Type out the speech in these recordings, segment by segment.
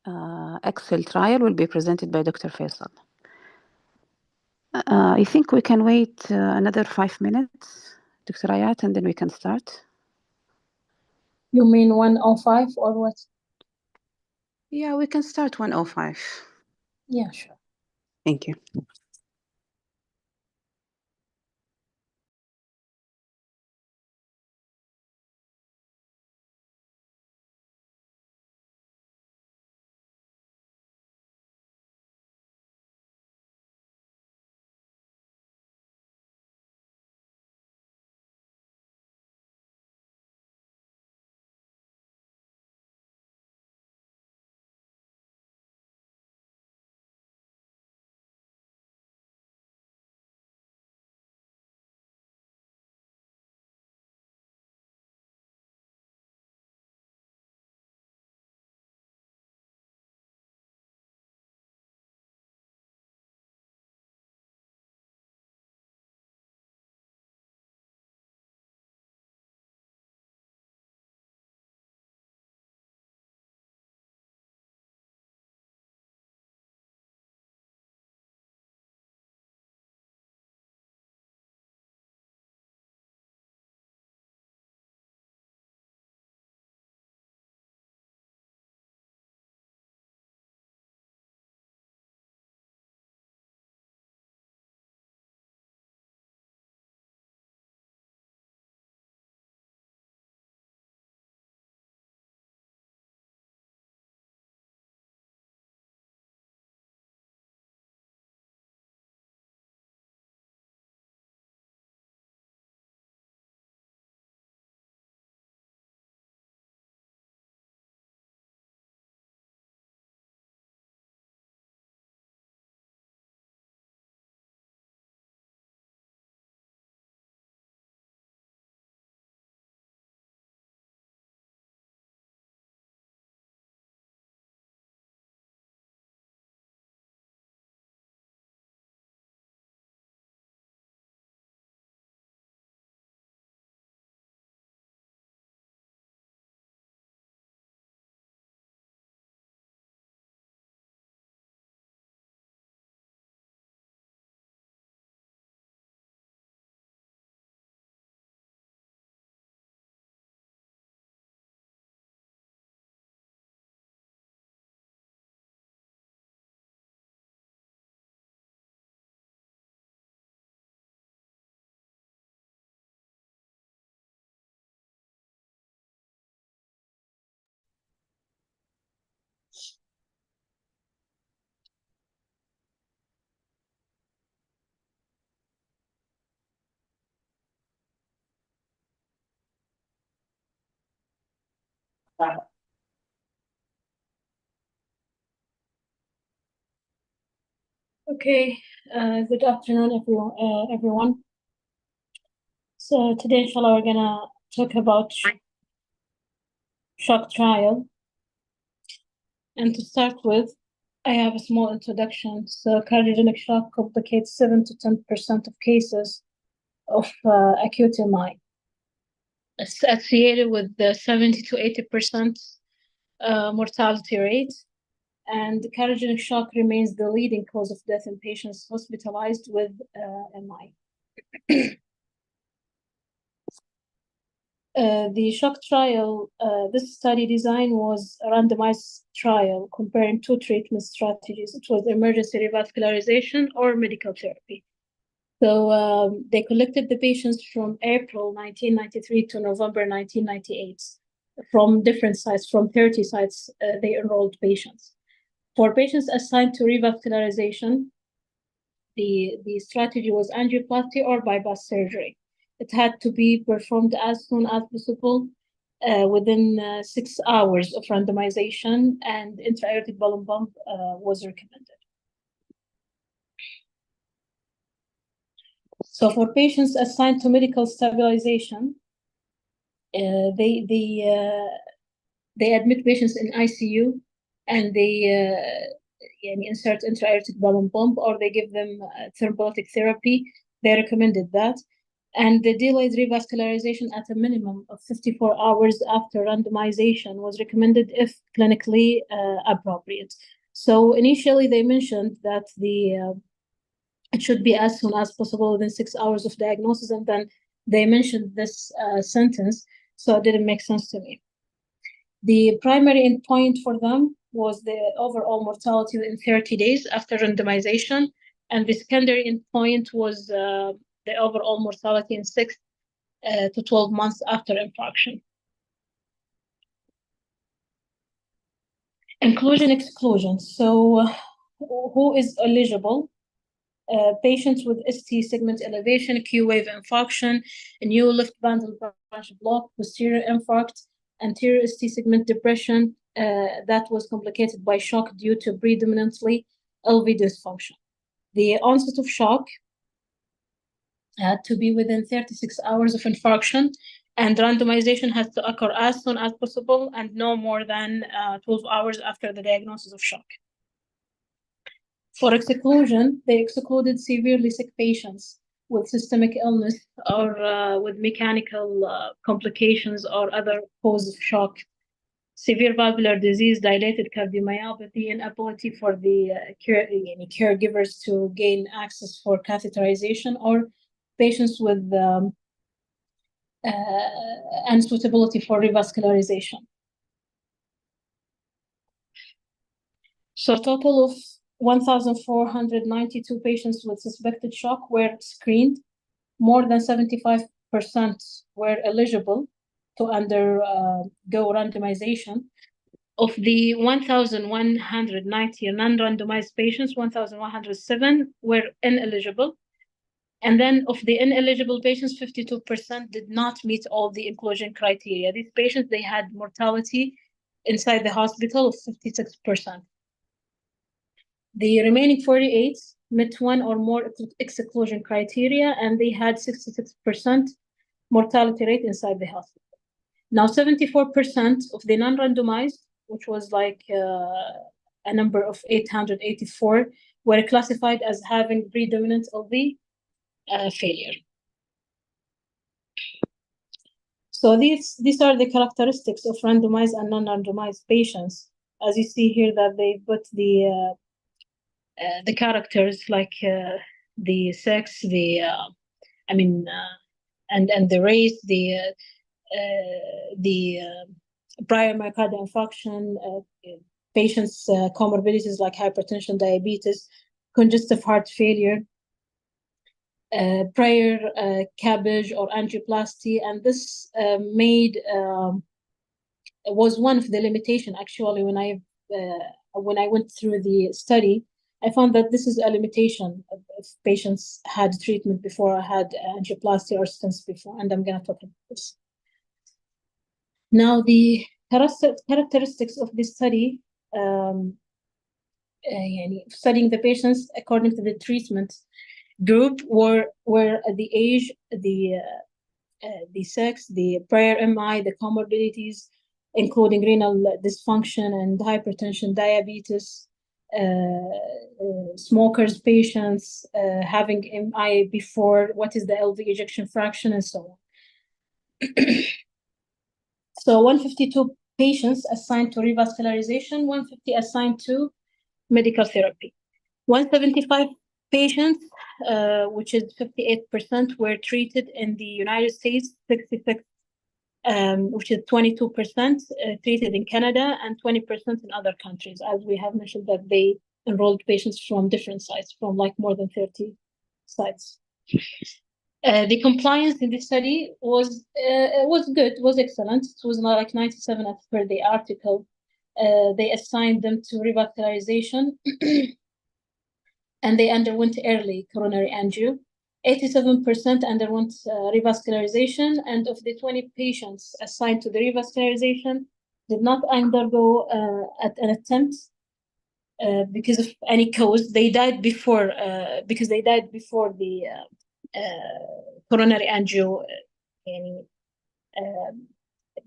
ACCEL trial will be presented by Dr. Faisal. I think we can wait another 5 minutes, Dr. Ayat, and then we can start. You mean 1:05 or what? Yeah, we can start 1:05. Yeah, sure. Thank you. Okay, good afternoon, everyone. So today, inshallah, we're gonna talk about shock trial. And to start with, I have a small introduction. So cardiogenic shock complicates 7 to 10% of cases of acute MI. It's associated with the 70 to 80% mortality rate. And cardiogenic shock remains the leading cause of death in patients hospitalized with MI. The shock trial, this study design was a randomized trial comparing two treatment strategies. It was emergency revascularization or medical therapy. So they collected the patients from April 1993 to November 1998 from different sites, from 30 sites, they enrolled patients. For patients assigned to revascularization, the strategy was angioplasty or bypass surgery. It had to be performed as soon as possible within 6 hours of randomization, and intra-aortic balloon pump was recommended. So for patients assigned to medical stabilization, they admit patients in ICU, and they insert intra-aortic balloon pump, or they give them thrombolytic therapy. They recommended that. And the delayed revascularization at a minimum of 54 hours after randomization was recommended if clinically appropriate. So initially they mentioned that it should be as soon as possible within 6 hours of diagnosis, and then they mentioned this sentence, so it didn't make sense to me. The primary endpoint for them was the overall mortality in 30 days after randomization, and the secondary endpoint was the overall mortality in 6 to 12 months after infarction. Inclusion exclusion. So who is eligible? Patients with ST segment elevation, Q wave infarction, a new left bundle branch block, posterior infarct, anterior ST segment depression that was complicated by shock due to predominantly LV dysfunction. The onset of shock had to be within 36 hours of infarction, and randomization has to occur as soon as possible and no more than 12 hours after the diagnosis of shock. For exclusion, they excluded severely sick patients with systemic illness or with mechanical complications or other cause of shock, severe valvular disease, dilated cardiomyopathy, inability for the caregivers to gain access for catheterization, or patients with unsuitability for revascularization. So a total of 1,492 patients with suspected shock were screened. More than 75% were eligible to undergo randomization. Of the 1,190 non-randomized patients, 1,107 were ineligible. And then of the ineligible patients, 52% did not meet all the inclusion criteria. These patients, they had mortality inside the hospital of 56%. The remaining 48 met one or more exclusion criteria, and they had 66% mortality rate inside the hospital. Now, 74% of the non-randomized, which was like a number of 884, were classified as having predominant LV failure. So these are the characteristics of randomized and non-randomized patients. As you see here, that they put the characters like the sex, and the race, the prior myocardial infarction, patients' comorbidities like hypertension, diabetes, congestive heart failure, prior CABG or angioplasty, and this was one of the limitation. Actually, when I went through the study, I found that this is a limitation if patients had treatment before or had angioplasty or stents before, and I'm going to talk about this. Now, the characteristics of this study, studying the patients according to the treatment group were the age, the sex, the prior MI, the comorbidities, including renal dysfunction and hypertension, diabetes, smokers, patients having MI before, what is the LV ejection fraction, and so on. So 152 patients assigned to revascularization, 150 assigned to medical therapy. 175 patients, which is 58%, were treated in the United States, 66, which is 22%, treated in Canada, and 20% in other countries, as we have mentioned that they enrolled patients from different sites, from like more than 30 sites. The compliance in this study was good, was excellent. It was like 97 as per the article. They assigned them to revascularization and they underwent early coronary angio. 87% underwent revascularization, and of the 20 patients assigned to the revascularization did not undergo an attempt because of any cause. They died before because they died before the coronary angio.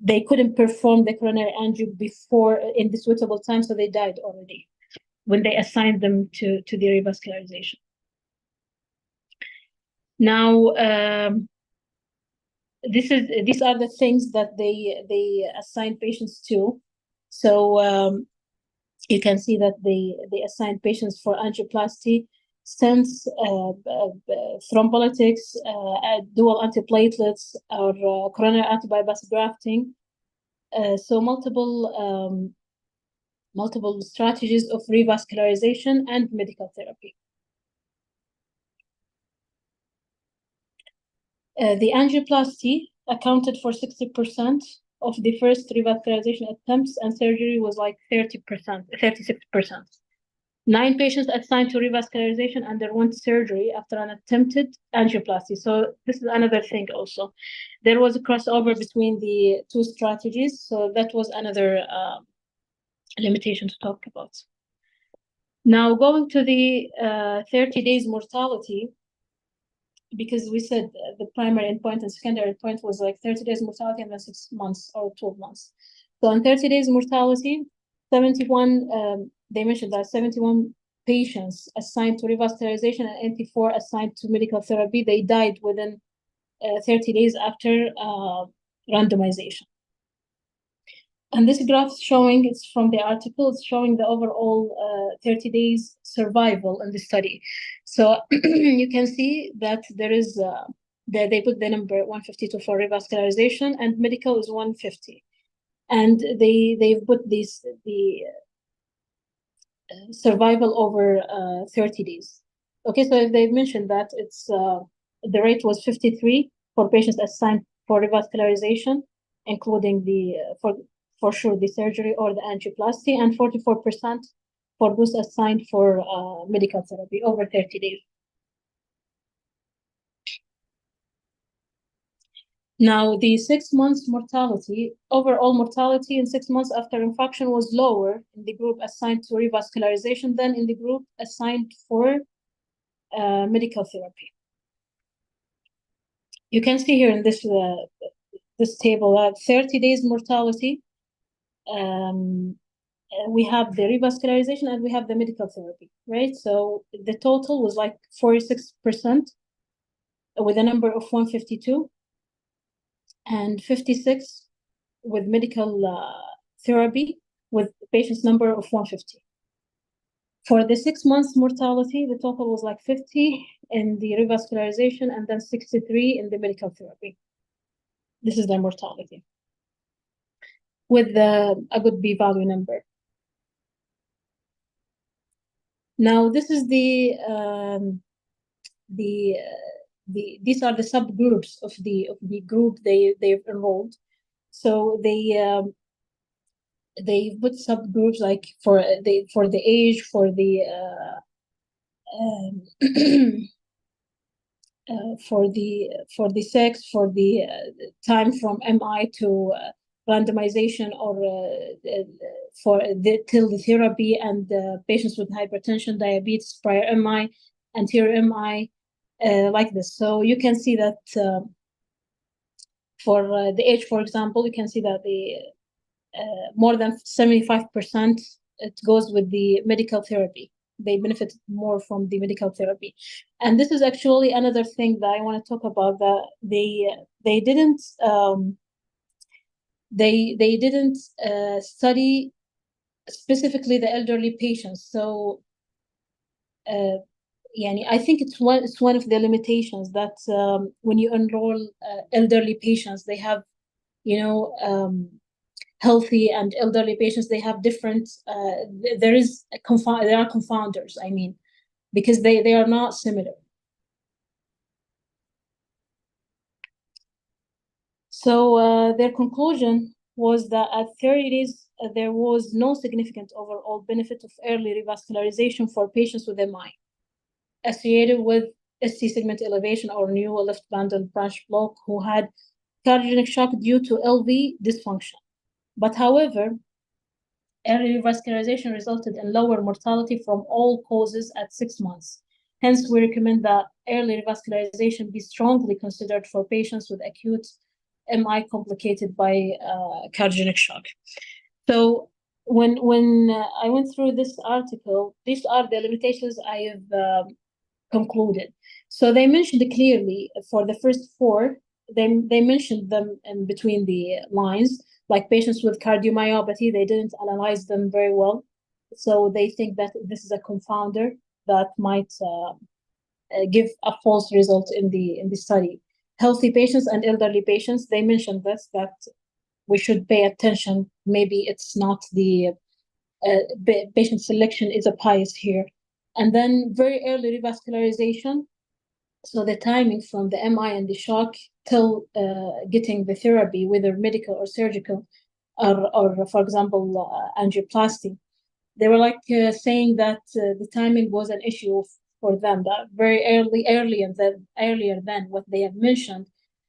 They couldn't perform the coronary angio before in the suitable time, so they died already when they assigned them to the revascularization. Now, these are the things that they assign patients to. So you can see that they assign patients for angioplasty, stents, thrombolytics, dual antiplatelets, or coronary antibypass grafting. So multiple strategies of revascularization and medical therapy. The angioplasty accounted for 60% of the first revascularization attempts, and surgery was like 36%. 9 patients assigned to revascularization underwent surgery after an attempted angioplasty. So this is another thing also. There was a crossover between the two strategies, so that was another limitation to talk about. Now, going to the 30 days mortality, because we said the primary endpoint and secondary endpoint was like 30 days mortality and then 6 months or 12 months. So on 30 days mortality, 71, they mentioned that 71 patients assigned to revascularization and 84 assigned to medical therapy, they died within 30 days after randomization. And this graph is showing, it's from the article, it's showing the overall 30 days survival in the study. So you can see that there is, they put the number 152 for revascularization and medical is 150. And they've put the survival over 30 days. Okay, so they've mentioned that it's the rate was 53 for patients assigned for revascularization, including the for sure the surgery or the angioplasty, and 44% for those assigned for medical therapy over 30 days. Now, the 6 months mortality, overall mortality in 6 months after infarction was lower in the group assigned to revascularization than in the group assigned for medical therapy. You can see here in this table that 30 days mortality, we have the revascularization and we have the medical therapy, right? So the total was like 46% with a number of 152 and 56 with medical therapy with patient's number of 150. For the 6 months mortality, the total was like 50 in the revascularization and then 63 in the medical therapy. This is the mortality with a good p-value number. Now, this is these are the subgroups of the group they've enrolled. So they put subgroups like for the age, for the for the sex, for the time from MI to randomization, or till the therapy, and patients with hypertension, diabetes, prior MI, anterior MI, like this. So you can see that for the age, for example, you can see that the more than 75% it goes with the medical therapy. They benefit more from the medical therapy. And this is actually another thing that I want to talk about, that they didn't study specifically the elderly patients. So I think it's one of the limitations that when you enroll elderly patients, they have, healthy and elderly patients, they have different, there are confounders, I mean, because they are not similar. So their conclusion was that at 30 days, there was no significant overall benefit of early revascularization for patients with MI associated with ST segment elevation or new left bundle branch block who had cardiogenic shock due to LV dysfunction. But however, early revascularization resulted in lower mortality from all causes at 6 months. Hence, we recommend that early revascularization be strongly considered for patients with acute MI complicated by cardiogenic shock. So when I went through this article, these are the limitations I have concluded. So they mentioned clearly for the first 4 they mentioned them in between the lines, like patients with cardiomyopathy. They didn't analyze them very well, so they think that this is a confounder that might give a false result in the study. Healthy patients and elderly patients, they mentioned this, that we should pay attention. Maybe it's not the patient selection is a bias here. And then very early revascularization. So the timing from the MI and the shock till getting the therapy, whether medical or surgical, or for example, angioplasty. They were like saying that the timing was an issue for them, that very earlier than what they have mentioned,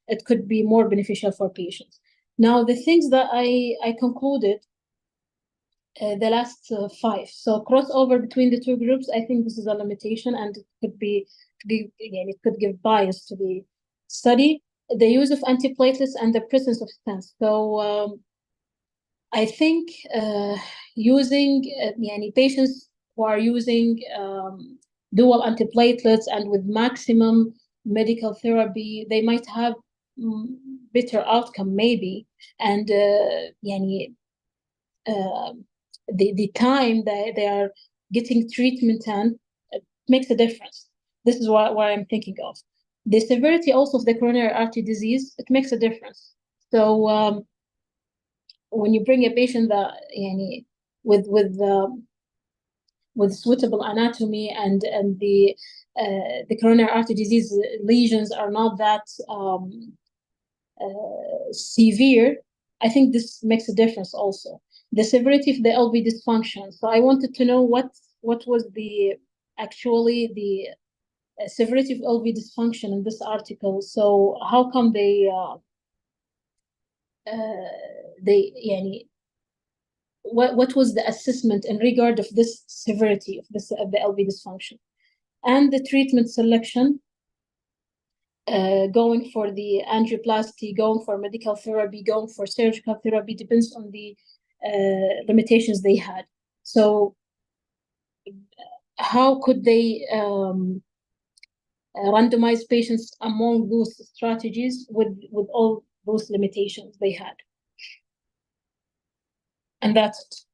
it could be more beneficial for patients. Now, the things that I concluded, the last 5. So crossover between the two groups, I think this is a limitation, and it could give bias to the study. The use of antiplatelets and the presence of stents. So I think using patients who are using dual antiplatelets and with maximum medical therapy, they might have better outcome maybe, and the time that they are getting treatment and makes a difference. This is what I'm thinking of. The severity also of the coronary artery disease, it makes a difference. So when you bring a patient that with suitable anatomy and the coronary artery disease lesions are not that severe, I think this makes a difference also. The severity of the LV dysfunction. So I wanted to know what was the severity of LV dysfunction in this article. So how come what was the assessment in regard of this severity of the LV dysfunction, and the treatment selection, going for the angioplasty, going for medical therapy, going for surgical therapy, depends on the limitations they had. So how could they randomize patients among those strategies with all those limitations they had? And that's it.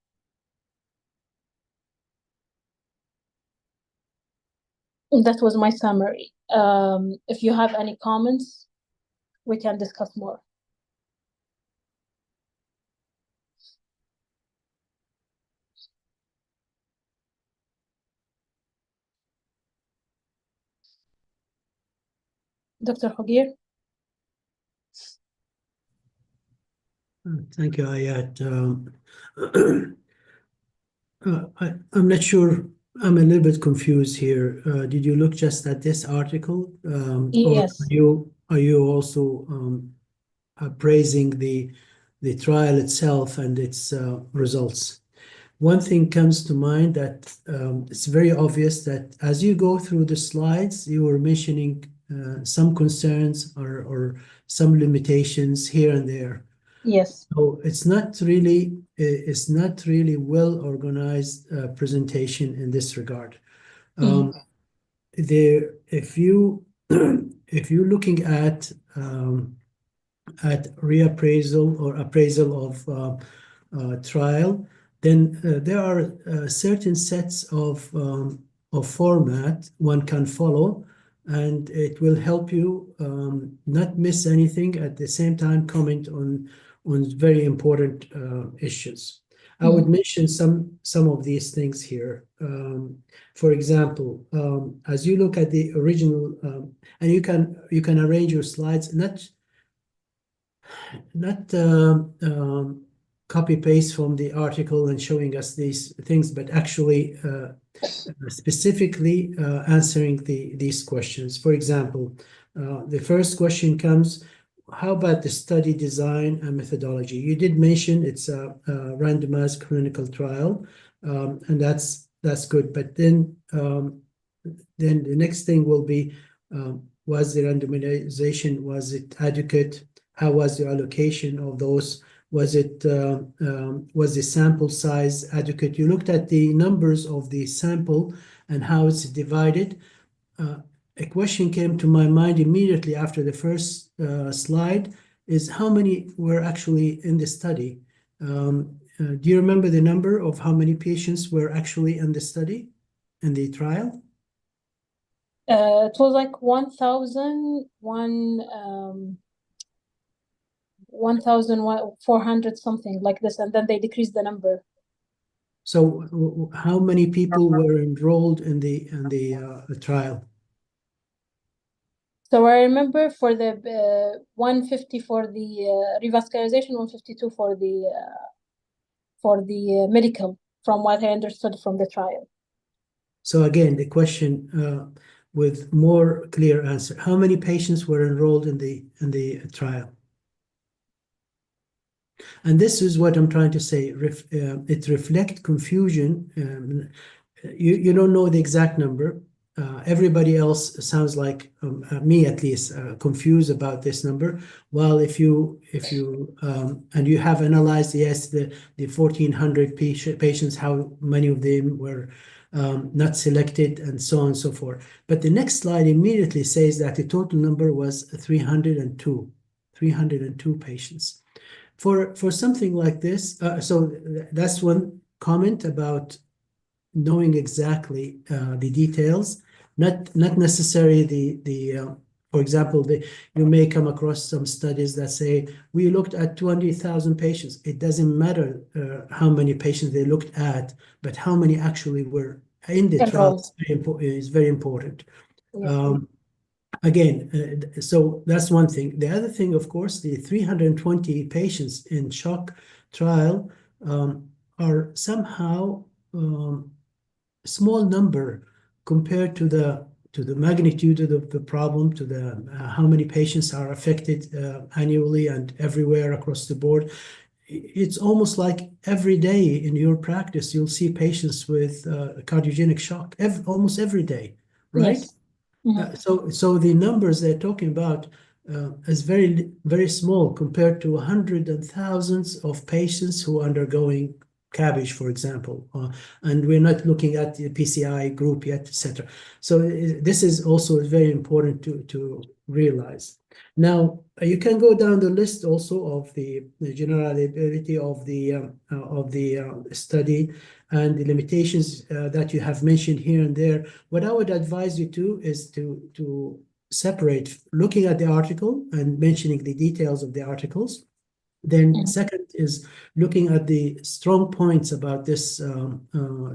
And that was my summary. If you have any comments, we can discuss more. Dr. Hogir? Thank you, Ayat. I'm not sure. I'm a little bit confused here. Did you look just at this article? Yes. Or are you also praising the trial itself and its results? One thing comes to mind that it's very obvious that as you go through the slides, you were mentioning some concerns or some limitations here and there. Yes. So it's not really well organized presentation in this regard. If you're looking at reappraisal or appraisal of trial, then there are certain sets of format one can follow, and it will help you not miss anything, at the same time comment on very important issues. I would mention some of these things here. For example, as you look at the original, and you can arrange your slides, not copy paste from the article and showing us these things, but actually specifically answering these questions. For example, the first question comes: how about the study design and methodology? You did mention it's a randomized clinical trial, and that's good. But then the next thing will be, was the randomization, was it adequate? How was the allocation of those? Was the sample size adequate? You looked at the numbers of the sample and how it's divided. a question came to my mind immediately after the first slide is how many were actually in the study? Do you remember the number of how many patients were actually in the study, in the trial? It was like 1,400 something like this, and then they decreased the number. So how many people were enrolled in the trial? So I remember for the 150 for the revascularization, 152 for the medical, from what I understood from the trial. So again, the question with more clear answer: how many patients were enrolled in the trial? And this is what I'm trying to say. It reflects confusion. You don't know the exact number. Everybody else sounds like me, at least, confused about this number. While if you and you have analyzed, yes, the 1,400 patients, how many of them were not selected, and so on and so forth. But the next slide immediately says that the total number was 302 patients. For something like this, so that's one comment about knowing exactly the details, not necessarily for example, you may come across some studies that say we looked at 20,000 patients. It doesn't matter how many patients they looked at, but how many actually were in the trial is very important. Yeah. Again, so that's one thing. The other thing, of course, the 320 patients in shock trial are somehow small number compared to the magnitude of the problem, to the how many patients are affected annually and everywhere across the board. It's almost like every day in your practice, you'll see patients with cardiogenic shock almost every day, right? Yes. Mm-hmm. So the numbers they're talking about is very, very small compared to hundreds and thousands of patients who are undergoing CABG, for example, and we're not looking at the PCI group yet, etc. So this is also very important to realize. Now you can go down the list also of the generality of the study and the limitations that you have mentioned here and there. What I would advise you to is to separate looking at the article and mentioning the details of the articles. Then second is looking at the strong points about this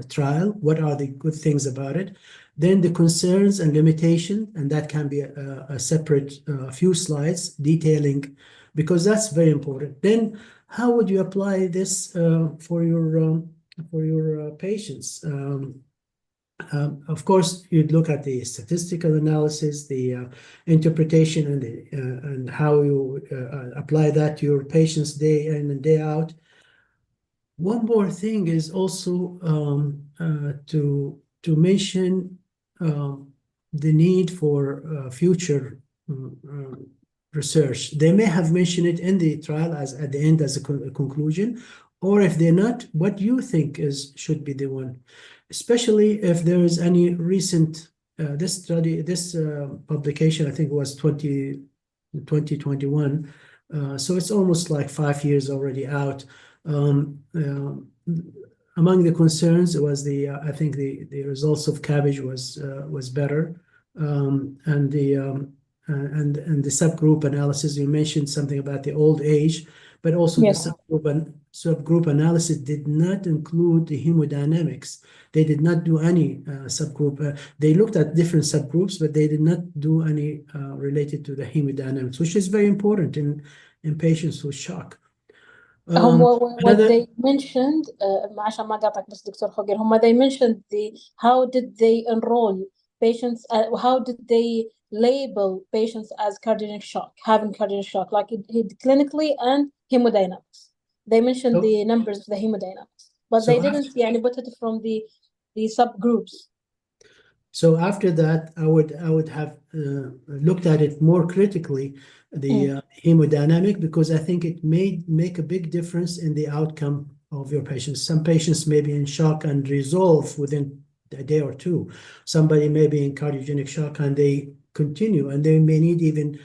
trial. What are the good things about it? Then the concerns and limitation, and that can be a separate few slides detailing, because that's very important. Then how would you apply this for your patients? Of course, you'd look at the statistical analysis, the interpretation, and how you apply that to your patients day in and day out. One more thing is also to mention the need for future research. They may have mentioned it in the trial as at the end as a conclusion, or if they're not, what you think should be the one, especially if there is any recent this study, this publication, I think was 2021. So it's almost like 5 years already out. Among the concerns was I think the results of CABG was better, and the subgroup analysis. You mentioned something about the old age, but also Yes. the subgroup analysis did not include the hemodynamics. They did not do any subgroup. They looked at different subgroups, but they did not do any related to the hemodynamics, which is very important in patients with shock. What they mentioned, عشان ما قاطعك بس دكتور خوجر, they mentioned how did they enroll patients, how did they label patients as cardiogenic shock, having cardiogenic shock, like clinically and hemodynamics. They mentioned the numbers of the hemodynamics, but they didn't put it from the subgroups. So after that, I would have looked at it more critically, the hemodynamic, because I think it may make a big difference in the outcome of your patients. Some patients may be in shock and resolve within a day or two. Somebody may be in cardiogenic shock and they continue, and they may need even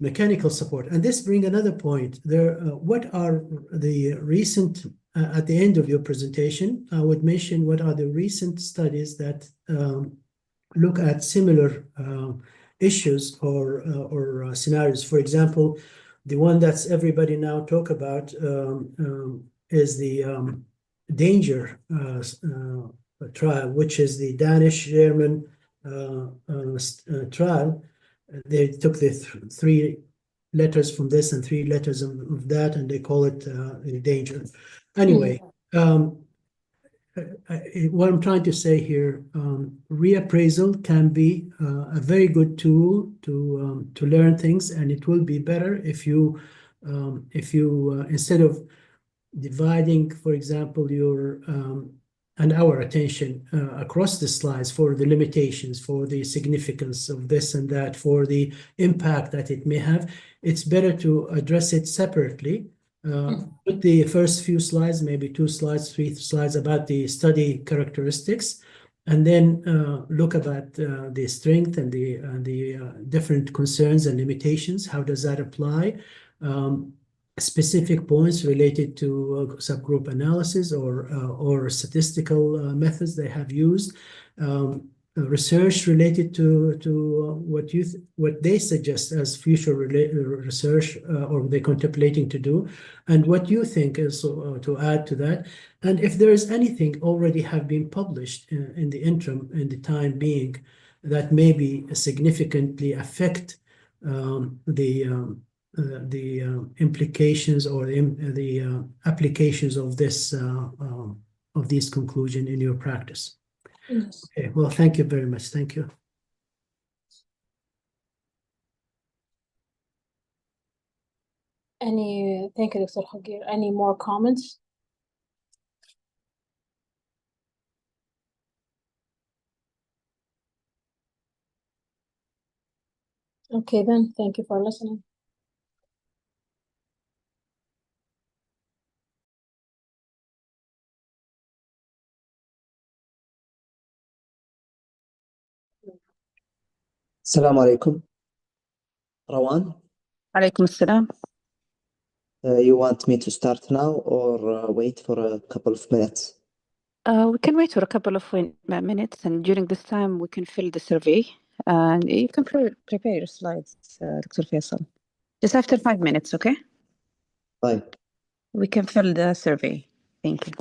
mechanical support. And this brings another point. What are the recent, at the end of your presentation, I would mention what are the recent studies that look at similar issues or scenarios. For example, the one that's everybody now talk about is the DanGer trial, which is the Danish-German trial. They took the three letters from this and three letters of that, and they call it DanGer. Anyway, what I'm trying to say here, reappraisal can be a very good tool to learn things, and it will be better if you instead of dividing, for example, your and our attention across the slides for the limitations, for the significance of this and that, for the impact that it may have, it's better to address it separately. Put the first few slides, maybe 2 slides, 3 slides about the study characteristics, and then look about the strength and the different concerns and limitations. How does that apply? Specific points related to subgroup analysis or statistical methods they have used. Research related to what they suggest as future research or they're contemplating to do, and what you think is to add to that. And if there is anything already have been published in the interim, in the time being, that maybe significantly affect the implications or the applications of this of these conclusions in your practice. Yes. Okay, well, thank you very much. Thank you. Thank you, Dr. Hagir. Any more comments? Okay, then, thank you for listening. السلام عليكم. Rawan, عليكم السلام. you want me to start now or wait for a couple of minutes? We can wait for a couple of minutes, and during this time we can fill the survey, and you can prepare your slides, Dr. Faisal. Just after 5 minutes, okay? Bye. We can fill the survey. Thank you.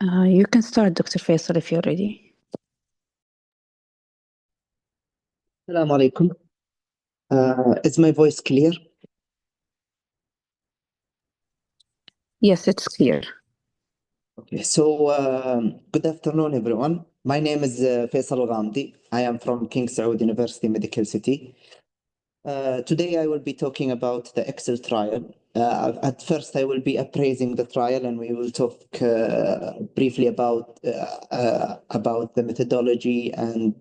You can start, Dr. Faisal, if you're ready. Assalamu alaikum. Is my voice clear? Yes, it's clear. Okay, so good afternoon, everyone. My name is Faisal Ghamdi. I am from King Saud University Medical City. Today I will be talking about the Excel trial. At first, I will be appraising the trial, and we will talk briefly about the methodology and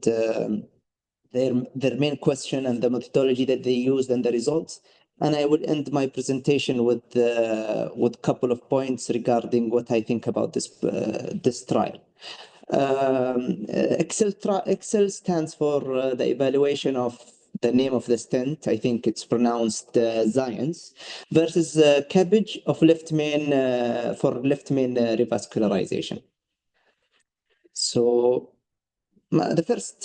their main question and the methodology that they used and the results. And I will end my presentation with a couple of points regarding what I think about this trial. Excel stands for the evaluation of the name of the stent. I think it's pronounced Zions, versus CABG of left main for left main revascularization. So the first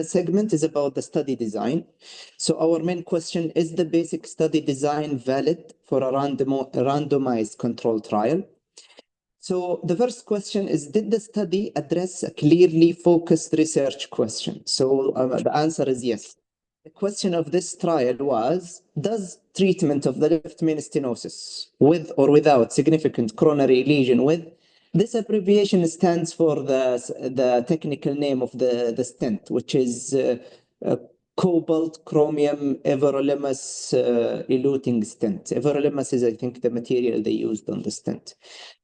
segment is about the study design. So our main question is the basic study design valid for a randomized control trial? So the first question is, did the study address a clearly focused research question? So the answer is yes. The question of this trial was, does treatment of the left main stenosis with or without significant coronary lesion with, this abbreviation stands for the technical name of the stent, which is cobalt chromium everolimus eluting stent. Everolimus is, I think, the material they used on the stent.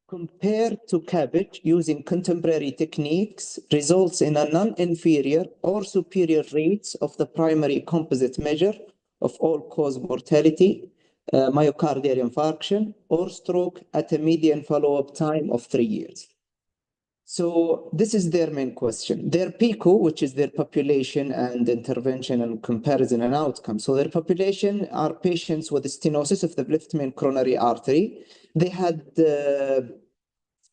Compared to CABG, using contemporary techniques results in a non-inferior or superior rates of the primary composite measure of all-cause mortality, myocardial infarction, or stroke at a median follow-up time of 3 years. So this is their main question. Their PICO, which is their population and intervention and comparison and outcome. So their population are patients with stenosis of the left main coronary artery. They had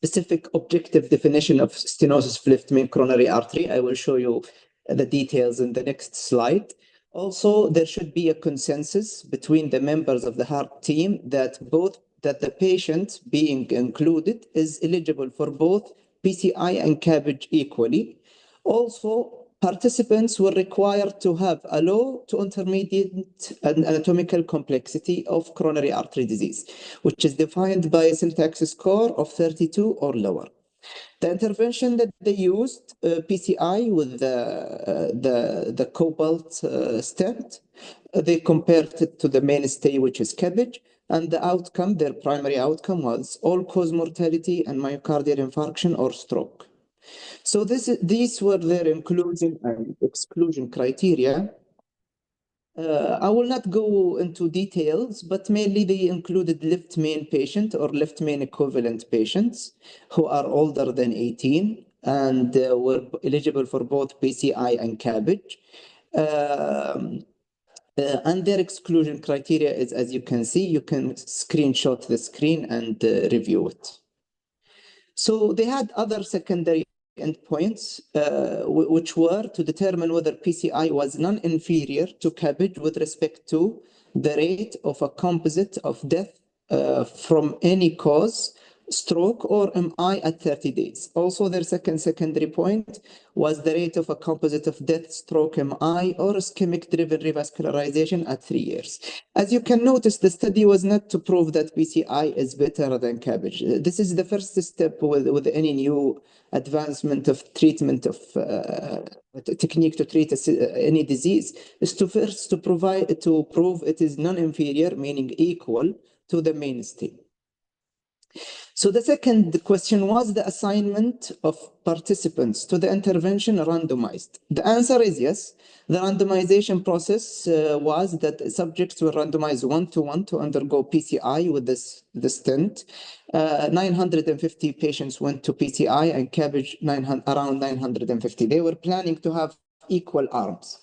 specific objective definition of stenosis of left main coronary artery. I will show you the details in the next slide. Also, there should be a consensus between the members of the heart team that the patient being included is eligible for both PCI and CABG equally. Also, participants were required to have a low to intermediate anatomical complexity of coronary artery disease, which is defined by a syntax score of 32 or lower. The intervention that they used, PCI with the cobalt stent, they compared it to the mainstay, which is CABG, and the outcome, their primary outcome, was all-cause mortality and myocardial infarction or stroke. So these were their inclusion and exclusion criteria. I will not go into details, but mainly they included left main patient or left main equivalent patients who are older than 18 and were eligible for both PCI and CABG. And their exclusion criteria is, as you can see, you can screenshot the screen and review it. So they had other secondary endpoints, which were to determine whether PCI was non-inferior to CABG with respect to the rate of a composite of death from any cause, stroke or MI at 30 days. Also, their secondary point was the rate of a composite of death, stroke, MI, or ischemic-driven revascularization at 3 years. As you can notice, the study was not to prove that PCI is better than CABG. This is the first step with any new advancement of treatment of technique to treat any disease, is to first to prove it is non-inferior, meaning equal to the mainstay. So the second question was the assignment of participants to the intervention randomized. The answer is yes. The randomization process was that subjects were randomized 1-to-1 to undergo PCI with the stent. 950 patients went to PCI and CABG around 950. They were planning to have equal arms.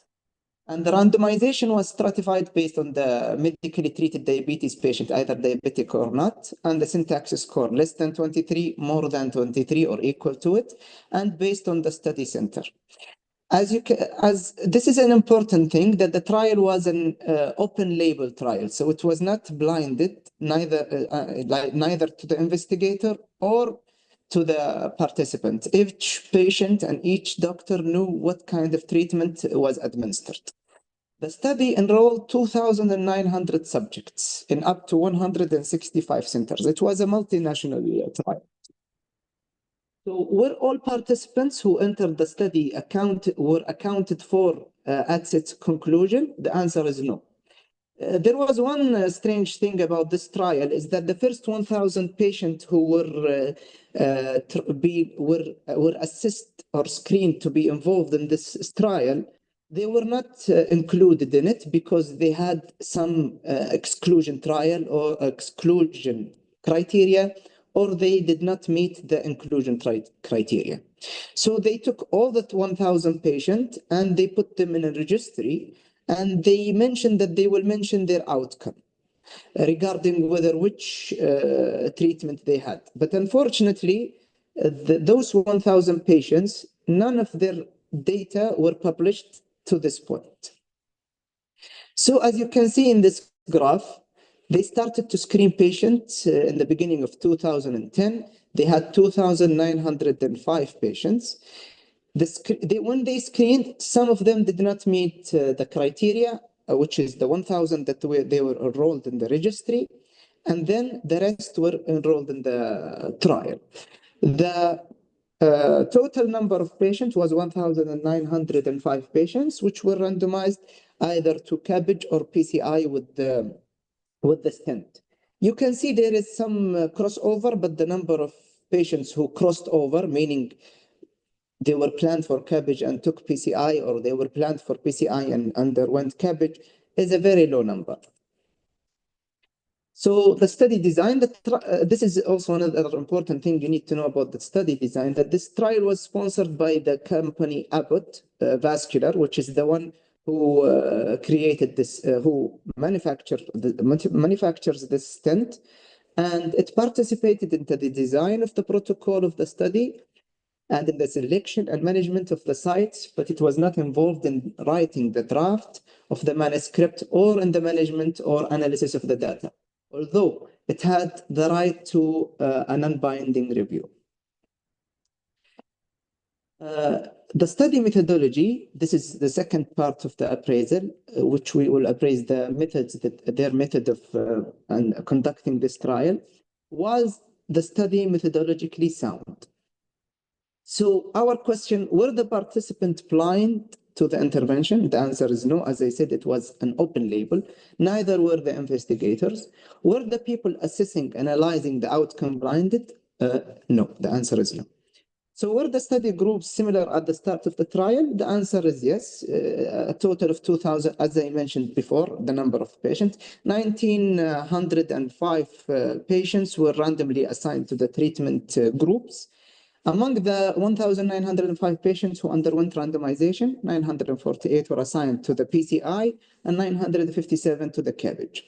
And the randomization was stratified based on the medically treated diabetes patient, either diabetic or not, and the syntax score less than 23, more than 23, or equal to it, and based on the study center. As this is an important thing, that the trial was an open label trial, so it was not blinded, neither to the investigator or to the participant. Each patient and each doctor knew what kind of treatment was administered. The study enrolled 2,900 subjects in up to 165 centers. It was a multinational trial. So were all participants who entered the study were accounted for at its conclusion? The answer is no. There was one strange thing about this trial is that the first 1,000 patients who were assessed or screened to be involved in this trial, they were not included in it because they had some exclusion trial or exclusion criteria, or they did not meet the inclusion criteria. So they took all the 1,000 patients and they put them in a registry, and they mentioned that they will mention their outcome regarding which treatment they had. But unfortunately, those 1,000 patients, none of their data were published to this point. So as you can see in this graph, they started to screen patients in the beginning of 2010. They had 2,905 patients. When they screened, some of them did not meet the criteria, which is the 1,000 that they were enrolled in the registry, and then the rest were enrolled in the trial. The total number of patients was 1,905 patients, which were randomized either to CABG or PCI with the stent. You can see there is some crossover, but the number of patients who crossed over, meaning they were planned for CABG and took PCI, or they were planned for PCI and underwent CABG, is a very low number. So the study design, this is also another important thing you need to know about the study design, that this trial was sponsored by the company Abbott Vascular, which is the one who created this, who manufactures this stent, and it participated into the design of the protocol of the study and in the selection and management of the sites, but it was not involved in writing the draft of the manuscript or in the management or analysis of the data, although it had the right to a non-binding review. The study methodology, this is the second part of the appraisal, which we will appraise the methods, their method of conducting this trial. Was the study methodologically sound? So our question, were the participants blind to the intervention? The answer is no. As I said, it was an open label. Neither were the investigators. Were the people assessing, analyzing the outcome blinded? No, the answer is no. So were the study groups similar at the start of the trial? The answer is yes. A total of 2,000, as I mentioned before, the number of patients. 1,905 patients were randomly assigned to the treatment groups. Among the 1,905 patients who underwent randomization, 948 were assigned to the PCI and 957 to the CABG.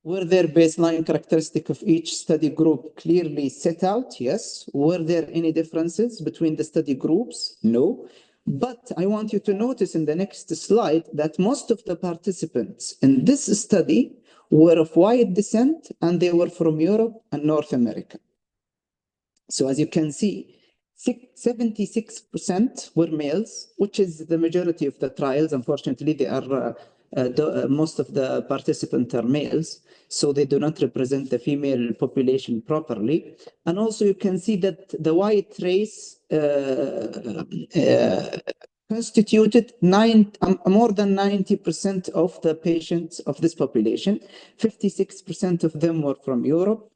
Were there baseline characteristics of each study group clearly set out? Yes. Were there any differences between the study groups? No. But I want you to notice in the next slide that most of the participants in this study were of white descent, and they were from Europe and North America. So as you can see, 76% were males, which is the majority of the trials. Unfortunately, they are most of the participants are males, so they do not represent the female population properly. And also you can see that the white race constituted more than 90% of the patients of this population. 56% of them were from Europe,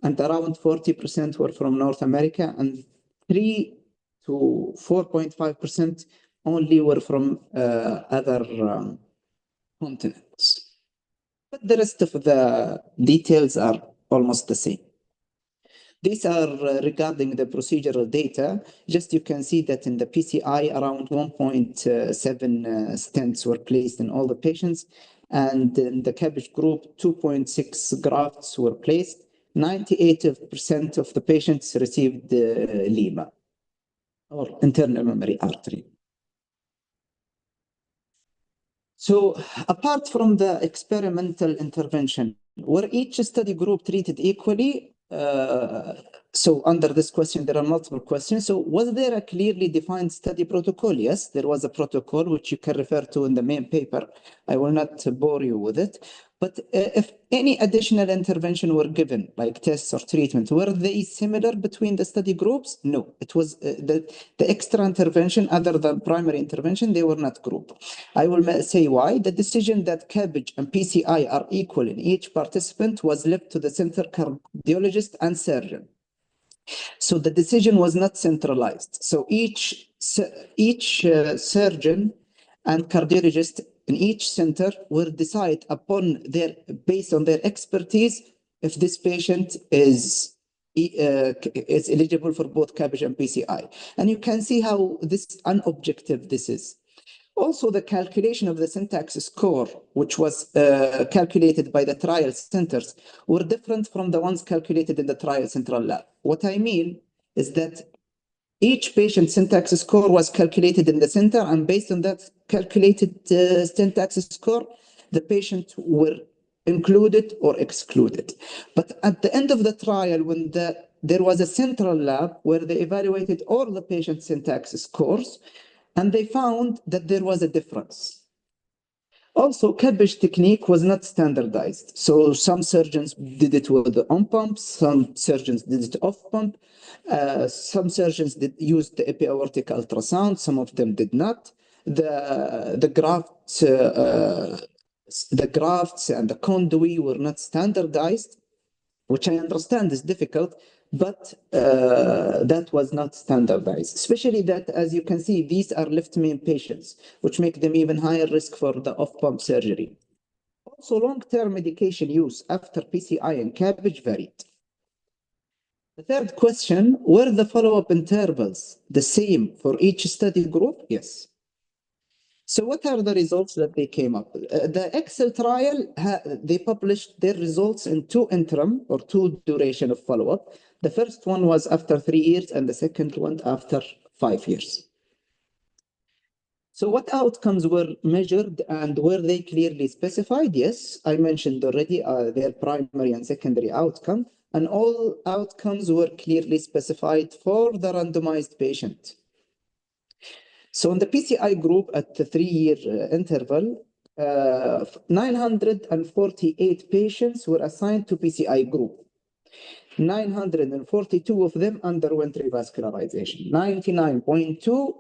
and around 40% were from North America, and 3 to 4.5% only were from other continents. But the rest of the details are almost the same. These are regarding the procedural data. Just you can see that in the PCI, around 1.7 stents were placed in all the patients, and in the CABG group, 2.6 grafts were placed. 98% of the patients received LIMA, or internal mammary artery. So apart from the experimental intervention, were each study group treated equally? So under this question, there are multiple questions. So was there a clearly defined study protocol? Yes, there was a protocol which you can refer to in the main paper. I will not bore you with it. But if any additional intervention were given, like tests or treatment, were they similar between the study groups? No, it was the extra intervention other than primary intervention, they were not grouped. I will say why. The decision that CABG and PCI are equal in each participant was left to the center cardiologist and surgeon. So the decision was not centralized. So each surgeon and cardiologist in each center will decide based on their expertise if this patient is eligible for both CABG and PCI. And you can see how unobjective this is. Also, the calculation of the syntax score, which was calculated by the trial centers, were different from the ones calculated in the trial central lab. What I mean is that each patient syntax score was calculated in the center, and based on that calculated syntax score, the patient were included or excluded. But at the end of the trial, when there was a central lab where they evaluated all the patient syntax scores, and they found that there was a difference. Also, CABG technique was not standardized. So some surgeons did it with the on-pump, some surgeons did it off-pump, some surgeons used the epi-aortic ultrasound, some of them did not. The grafts and the conduit were not standardized, which I understand is difficult, but that was not standardized, especially that, as you can see, these are left main patients, which make them even higher risk for the off-pump surgery. Also, long-term medication use after PCI and CABG varied. The third question, were the follow-up intervals the same for each study group? Yes. So what are the results that they came up with? The Excel trial, they published their results in two interim or two duration of follow-up. The first one was after 3 years and the second one after 5 years. So what outcomes were measured and were they clearly specified? Yes, I mentioned already their primary and secondary outcome, and all outcomes were clearly specified for the randomized patient. So in the PCI group at the 3-year interval, 948 patients were assigned to PCI group. 942 of them underwent revascularization. 99.2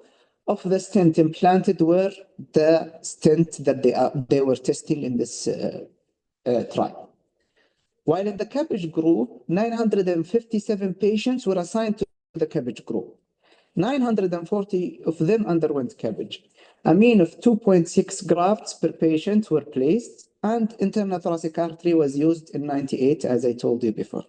of the stent implanted were the stent that they were testing in this trial. While in the CABG group, 957 patients were assigned to the CABG group. 940 of them underwent CABG. A mean of 2.6 grafts per patient were placed, and internal thoracic artery was used in 98, as I told you before.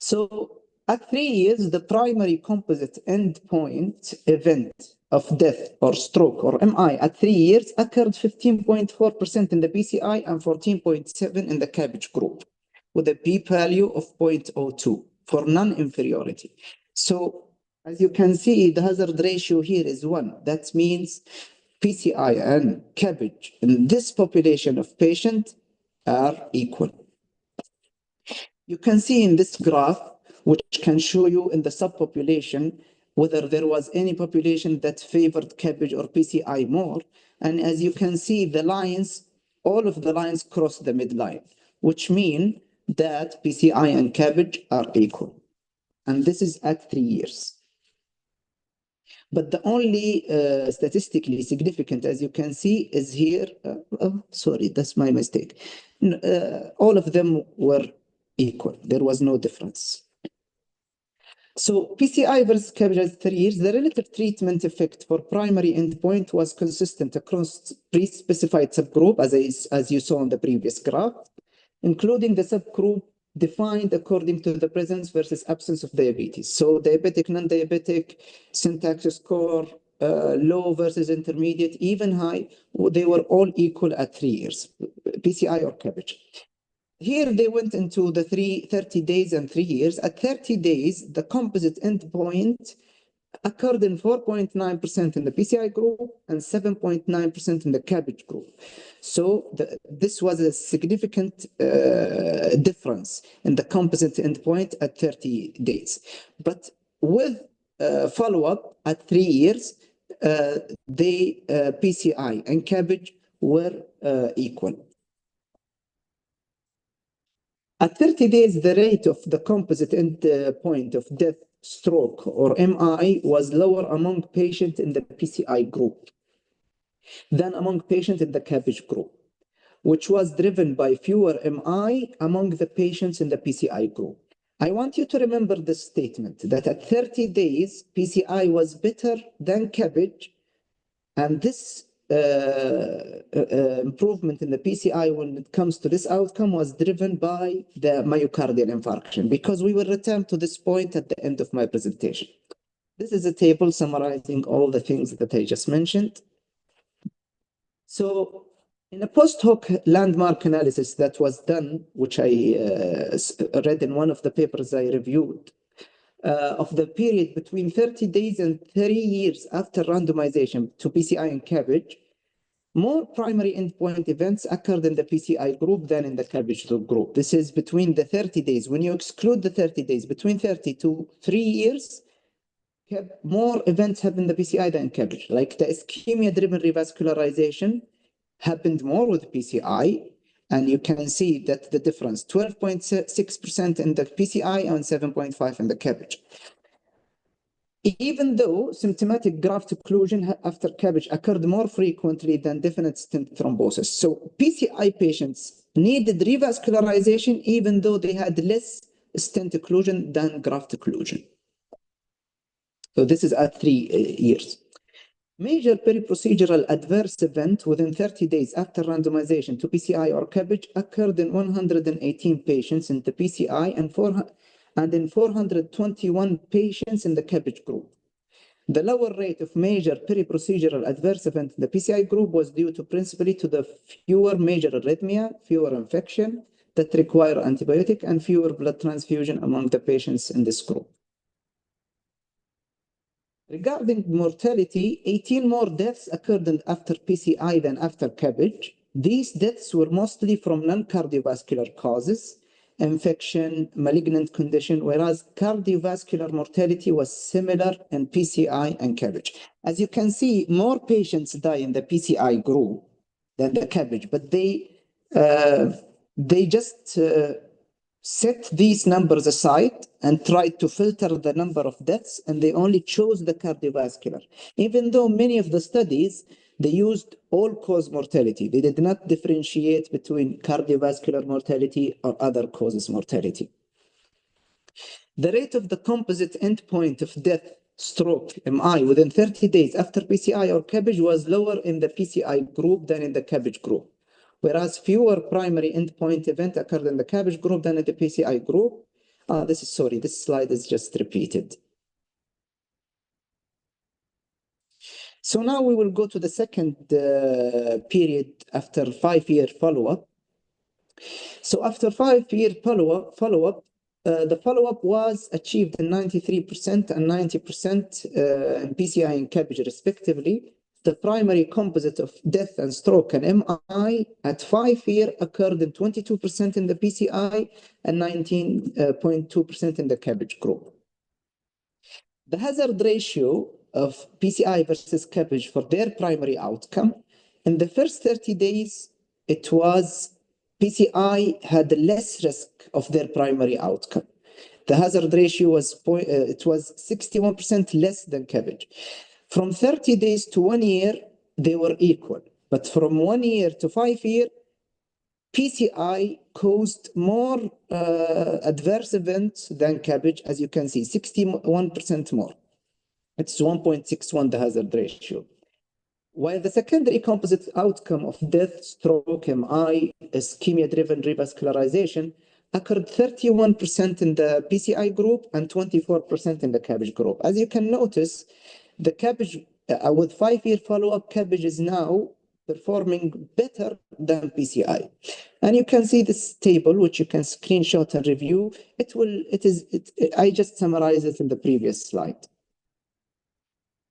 So at 3 years, the primary composite endpoint event of death or stroke or MI at 3 years occurred 15.4% in the PCI and 14.7% in the CABG group, with a p-value of 0.02 for non-inferiority. So as you can see, the hazard ratio here is 1. That means PCI and CABG in this population of patients are equal. You can see in this graph, which can show you in the subpopulation, whether there was any population that favored CABG or PCI more. And as you can see, the lines, all of the lines cross the midline, which mean that PCI and CABG are equal. And this is at 3 years. But the only statistically significant, as you can see, is here. Sorry, that's my mistake. All of them were equal. There was no difference. So PCI versus CABG at 3 years, the relative treatment effect for primary endpoint was consistent across pre-specified subgroup, as you saw on the previous graph, including the subgroup defined according to the presence versus absence of diabetes. So diabetic, non-diabetic, syntax score, low versus intermediate, even high, they were all equal at 3 years, PCI or CABG. Here they went into the 30 days and 3 years. At 30 days, the composite endpoint occurred in 4.9% in the PCI group and 7.9% in the CABG group. So this was a significant difference in the composite endpoint at 30 days. But with follow-up at 3 years, the PCI and CABG were equal. At 30 days, the rate of the composite endpoint of death, stroke, or MI was lower among patients in the PCI group than among patients in the CABG group, which was driven by fewer MI among the patients in the PCI group. I want you to remember this statement, that at 30 days, PCI was better than CABG, and this improvement in the PCI when it comes to this outcome was driven by the myocardial infarction, because we will return to this point at the end of my presentation. This is a table summarizing all the things that I just mentioned. So in a post hoc landmark analysis that was done, which I read in one of the papers I reviewed, of the period between 30 days and 3 years after randomization to PCI and CABG, more primary endpoint events occurred in the PCI group than in the CABG group. This is between the 30 days. When you exclude the 30 days, between 30 to 3 years, more events happened in the PCI than CABG. Like the ischemia-driven revascularization happened more with PCI, and you can see that the difference, 12.6% in the PCI and 7.5% in the CABG. Even though symptomatic graft occlusion after CABG occurred more frequently than definite stent thrombosis. So PCI patients needed revascularization even though they had less stent occlusion than graft occlusion. So this is at 3 years. Major peri-procedural adverse event within 30 days after randomization to PCI or CABG occurred in 118 patients in the PCI and in 421 patients in the CABG group. The lower rate of major peri-procedural adverse event in the PCI group was due to principally to the fewer major arrhythmia, fewer infection that require antibiotic, and fewer blood transfusion among the patients in this group. Regarding mortality, 18 more deaths occurred after PCI than after CABG. These deaths were mostly from non-cardiovascular causes, infection, malignant condition, whereas cardiovascular mortality was similar in PCI and CABG. As you can see, more patients die in the PCI group than the CABG, but they just set these numbers aside and tried to filter the number of deaths, and they only chose the cardiovascular. Even though many of the studies, they used all-cause mortality. They did not differentiate between cardiovascular mortality or other causes mortality. The rate of the composite endpoint of death, stroke, MI, within 30 days after PCI or CABG was lower in the PCI group than in the CABG group, whereas fewer primary endpoint events occurred in the CABG group than in the PCI group. This slide is just repeated. So now we will go to the second period after 5-year follow-up. So after 5-year follow-up, the follow-up was achieved in 93% and 90% in PCI and CABG respectively. The primary composite of death and stroke and MI at 5 years occurred in 22% in the PCI and 19.2% in the CABG group. The hazard ratio of PCI versus CABG for their primary outcome, in the first 30 days, it was PCI had less risk of their primary outcome. The hazard ratio was 61% less than CABG. From 30 days to 1 year, they were equal. But from 1 year to 5 years, PCI caused more adverse events than CABG, as you can see, 61% more. It's 1.61, the hazard ratio. While the secondary composite outcome of death, stroke, MI, ischemia-driven revascularization occurred 31% in the PCI group and 24% in the CABG group. As you can notice, the CABG, with 5-year follow-up, CABG is now performing better than PCI. And you can see this table, which you can screenshot and review. I just summarized it in the previous slide.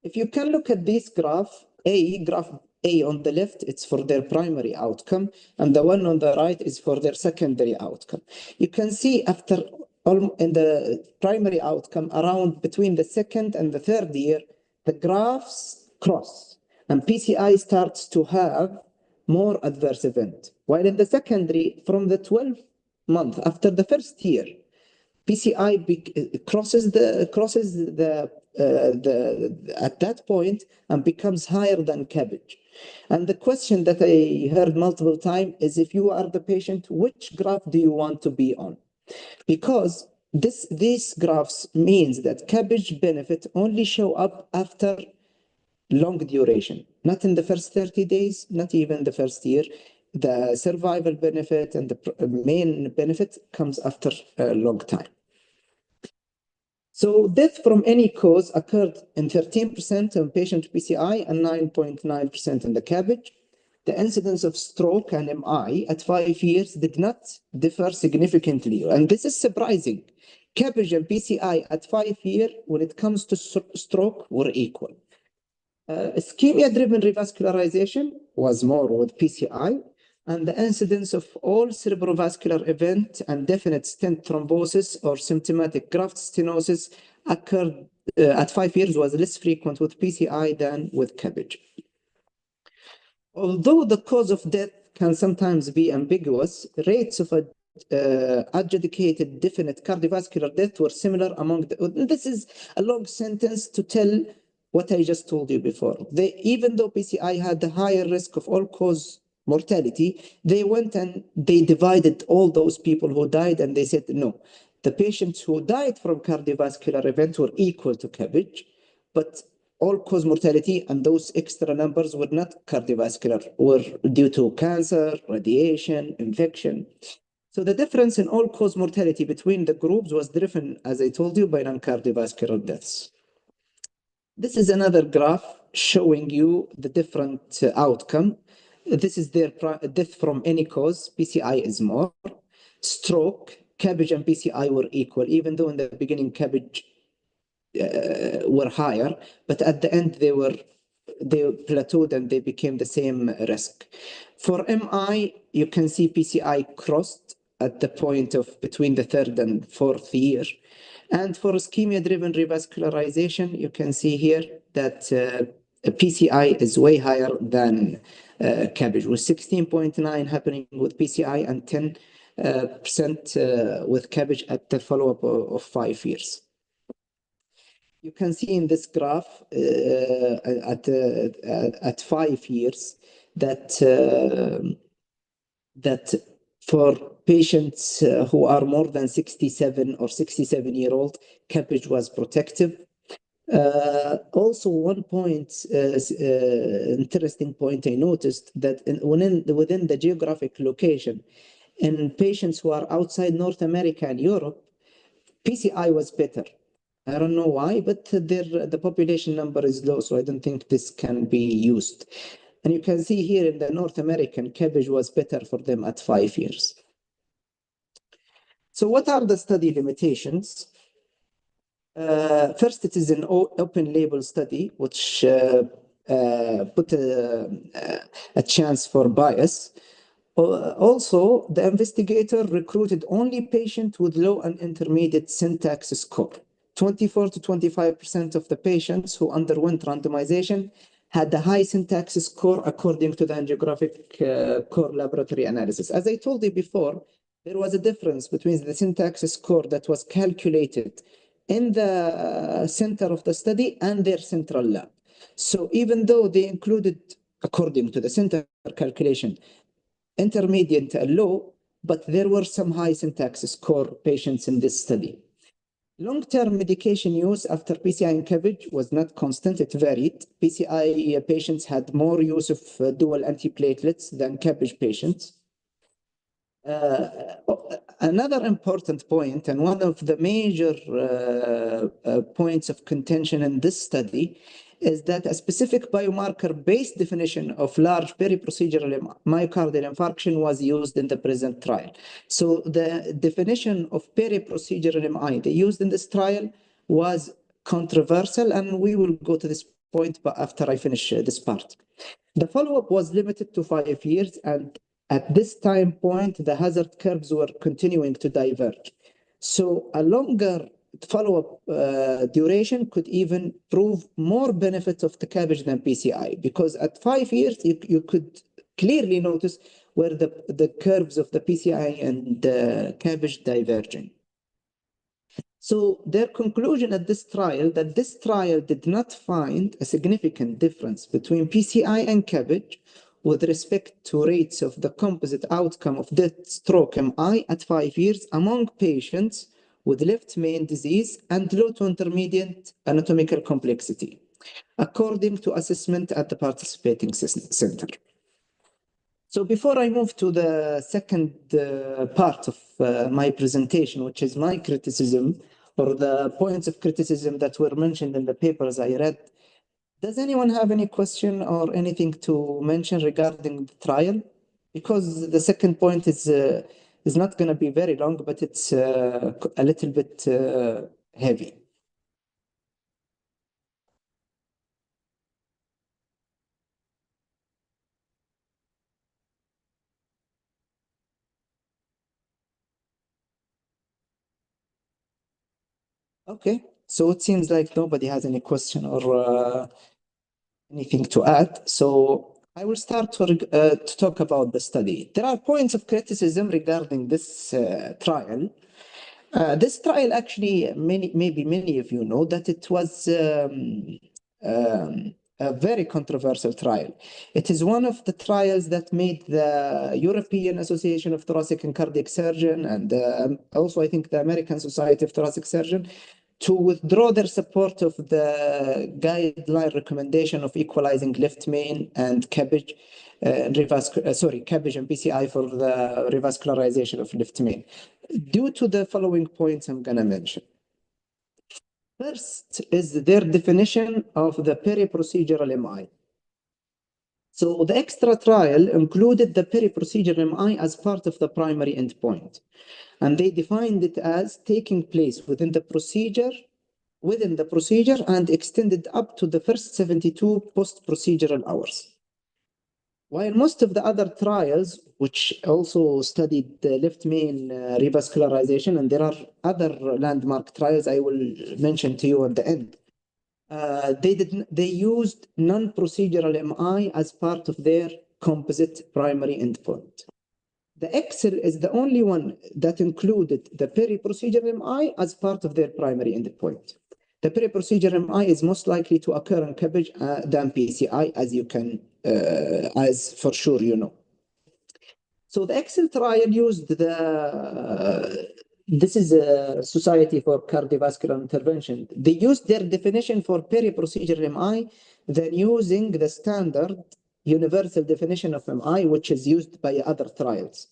If you can look at this graph A on the left, it's for their primary outcome, and the one on the right is for their secondary outcome. You can see after in the primary outcome, around between the second and the third year, the graphs cross, and PCI starts to have more adverse event. While in the secondary, from the 12th month after the first year, PCI crosses at that point and becomes higher than CABG. And the question that I heard multiple times is, if you are the patient, which graph do you want to be on? Because these graphs means that CABG benefit only show up after long duration, not in the first 30 days, not even the first year. The survival benefit and the main benefit comes after a long time. So death from any cause occurred in 13% of patient PCI and 9.9% in the CABG. The incidence of stroke and MI at 5 years did not differ significantly. And this is surprising. CABG and PCI at 5 years, when it comes to stroke, were equal. Ischemia-driven revascularization was more with PCI, and the incidence of all cerebrovascular event and definite stent thrombosis or symptomatic graft stenosis occurred at 5 years was less frequent with PCI than with CABG. Although the cause of death can sometimes be ambiguous, rates of adjudicated definite cardiovascular death were similar among this is a long sentence to tell what I just told you before. Even though PCI had the higher risk of all-cause mortality, they went and they divided all those people who died, and they said, no, the patients who died from cardiovascular events were equal to CABG, but all-cause mortality and those extra numbers were not cardiovascular, were due to cancer, radiation, infection. So the difference in all-cause mortality between the groups was driven, as I told you, by non-cardiovascular deaths. This is another graph showing you the different outcome. This is their death from any cause. PCI is more. Stroke, CABG and PCI were equal, even though in the beginning CABG were higher, but at the end they plateaued and they became the same risk. For MI, you can see PCI crossed at the point of between the third and fourth year. And for ischemia-driven revascularization, you can see here that PCI is way higher than CABG, with 16.9 happening with PCI and 10% with CABG at the follow-up of 5 years. You can see in this graph at 5 years that for patients who are more than 67 or 67-year-old, CABG was protective. Also, one point, interesting point I noticed, that within the geographic location, in patients who are outside North America and Europe, PCI was better. I don't know why, but the population number is low, so I don't think this can be used. And you can see here in the North American, CABG was better for them at 5 years. So what are the study limitations? First, it is an open label study, which put a chance for bias. Also, the investigator recruited only patients with low and intermediate syntax score. 24 to 25% of the patients who underwent randomization had a high syntax score according to the angiographic core laboratory analysis. As I told you before, there was a difference between the syntax score that was calculated in the center of the study and their central lab. So even though they included, according to the center calculation, intermediate and low, but there were some high syntax score patients in this study. Long-term medication use after PCI and CABG was not constant, it varied. PCI patients had more use of dual antiplatelets than CABG patients. Another important point, and one of the major points of contention in this study, is that a specific biomarker-based definition of large periprocedural myocardial infarction was used in the present trial. So the definition of periprocedural MI they used in this trial was controversial, and we will go to this point, but after I finish this part. The follow-up was limited to 5 years, and at this time point, the hazard curves were continuing to diverge. So a longer follow-up duration could even prove more benefits of the CABG than PCI, because at 5 years, you could clearly notice where the curves of the PCI and the CABG diverging. So their conclusion at this trial, that this trial did not find a significant difference between PCI and CABG with respect to rates of the composite outcome of death, stroke, MI at 5 years among patients with left main disease and low to intermediate anatomical complexity, according to assessment at the participating center. So before I move to the second part of my presentation, which is my criticism or the points of criticism that were mentioned in the papers I read, does anyone have any question or anything to mention regarding the trial? Because the second point is not going to be very long, but it's a little bit heavy. Okay, so it seems like nobody has any question or anything to add. So I will start to talk about the study. There are points of criticism regarding this trial. This trial actually, maybe many of you know that it was a very controversial trial. It is one of the trials that made the European Association of Thoracic and Cardiac Surgeon and also I think the American Society of Thoracic Surgeon to withdraw their support of the guideline recommendation of equalizing left main and CABG, CABG and PCI for the revascularization of left main, due to the following points I'm going to mention. First is their definition of the peri-procedural MI. So the extra trial included the peri-procedural MI as part of the primary endpoint. And they defined it as taking place within the procedure and extended up to the first 72 post-procedural hours. While most of the other trials, which also studied the left main revascularization, and there are other landmark trials I will mention to you at the end, they used non-procedural MI as part of their composite primary endpoint. The Excel is the only one that included the peri-procedural MI as part of their primary endpoint. The peri-procedural MI is most likely to occur in CABG than PCI, as you can, as for sure you know. So the Excel trial used this is a Society for Cardiovascular Intervention. They used their definition for peri-procedural MI, then using the standard universal definition of MI, which is used by other trials.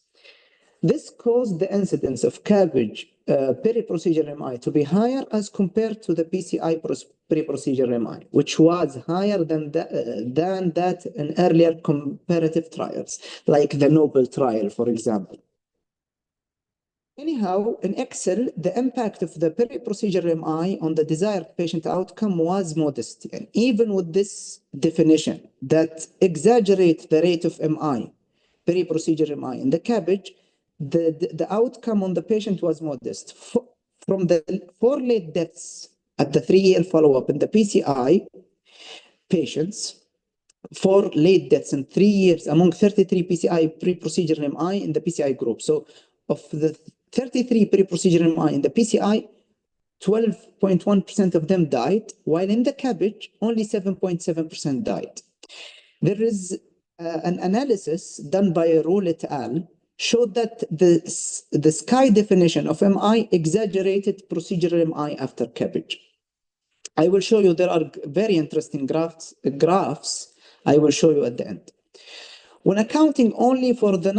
This caused the incidence of CABG peri-procedural MI to be higher as compared to the PCI pre-procedural MI, which was higher than that in earlier comparative trials, like the Nobel trial, for example. Anyhow, in Excel, the impact of the peri-procedural MI on the desired patient outcome was modest. And even with this definition that exaggerates the rate of MI, peri-procedural MI, in the CABG, the outcome on the patient was modest. From the 4 late deaths at the 3-year follow-up in the PCI patients, 4 late deaths in 3 years among 33 PCI pre-procedural MI in the PCI group. So of the 33 pre-procedural MI in the PCI, 12.1% of them died, while in the CABG, only 7.7% died. There is an analysis done by Roule et al. Showed that the SCAI definition of MI exaggerated procedural MI after CABG. I will show you, there are very interesting graphs I will show you at the end. When accounting only for the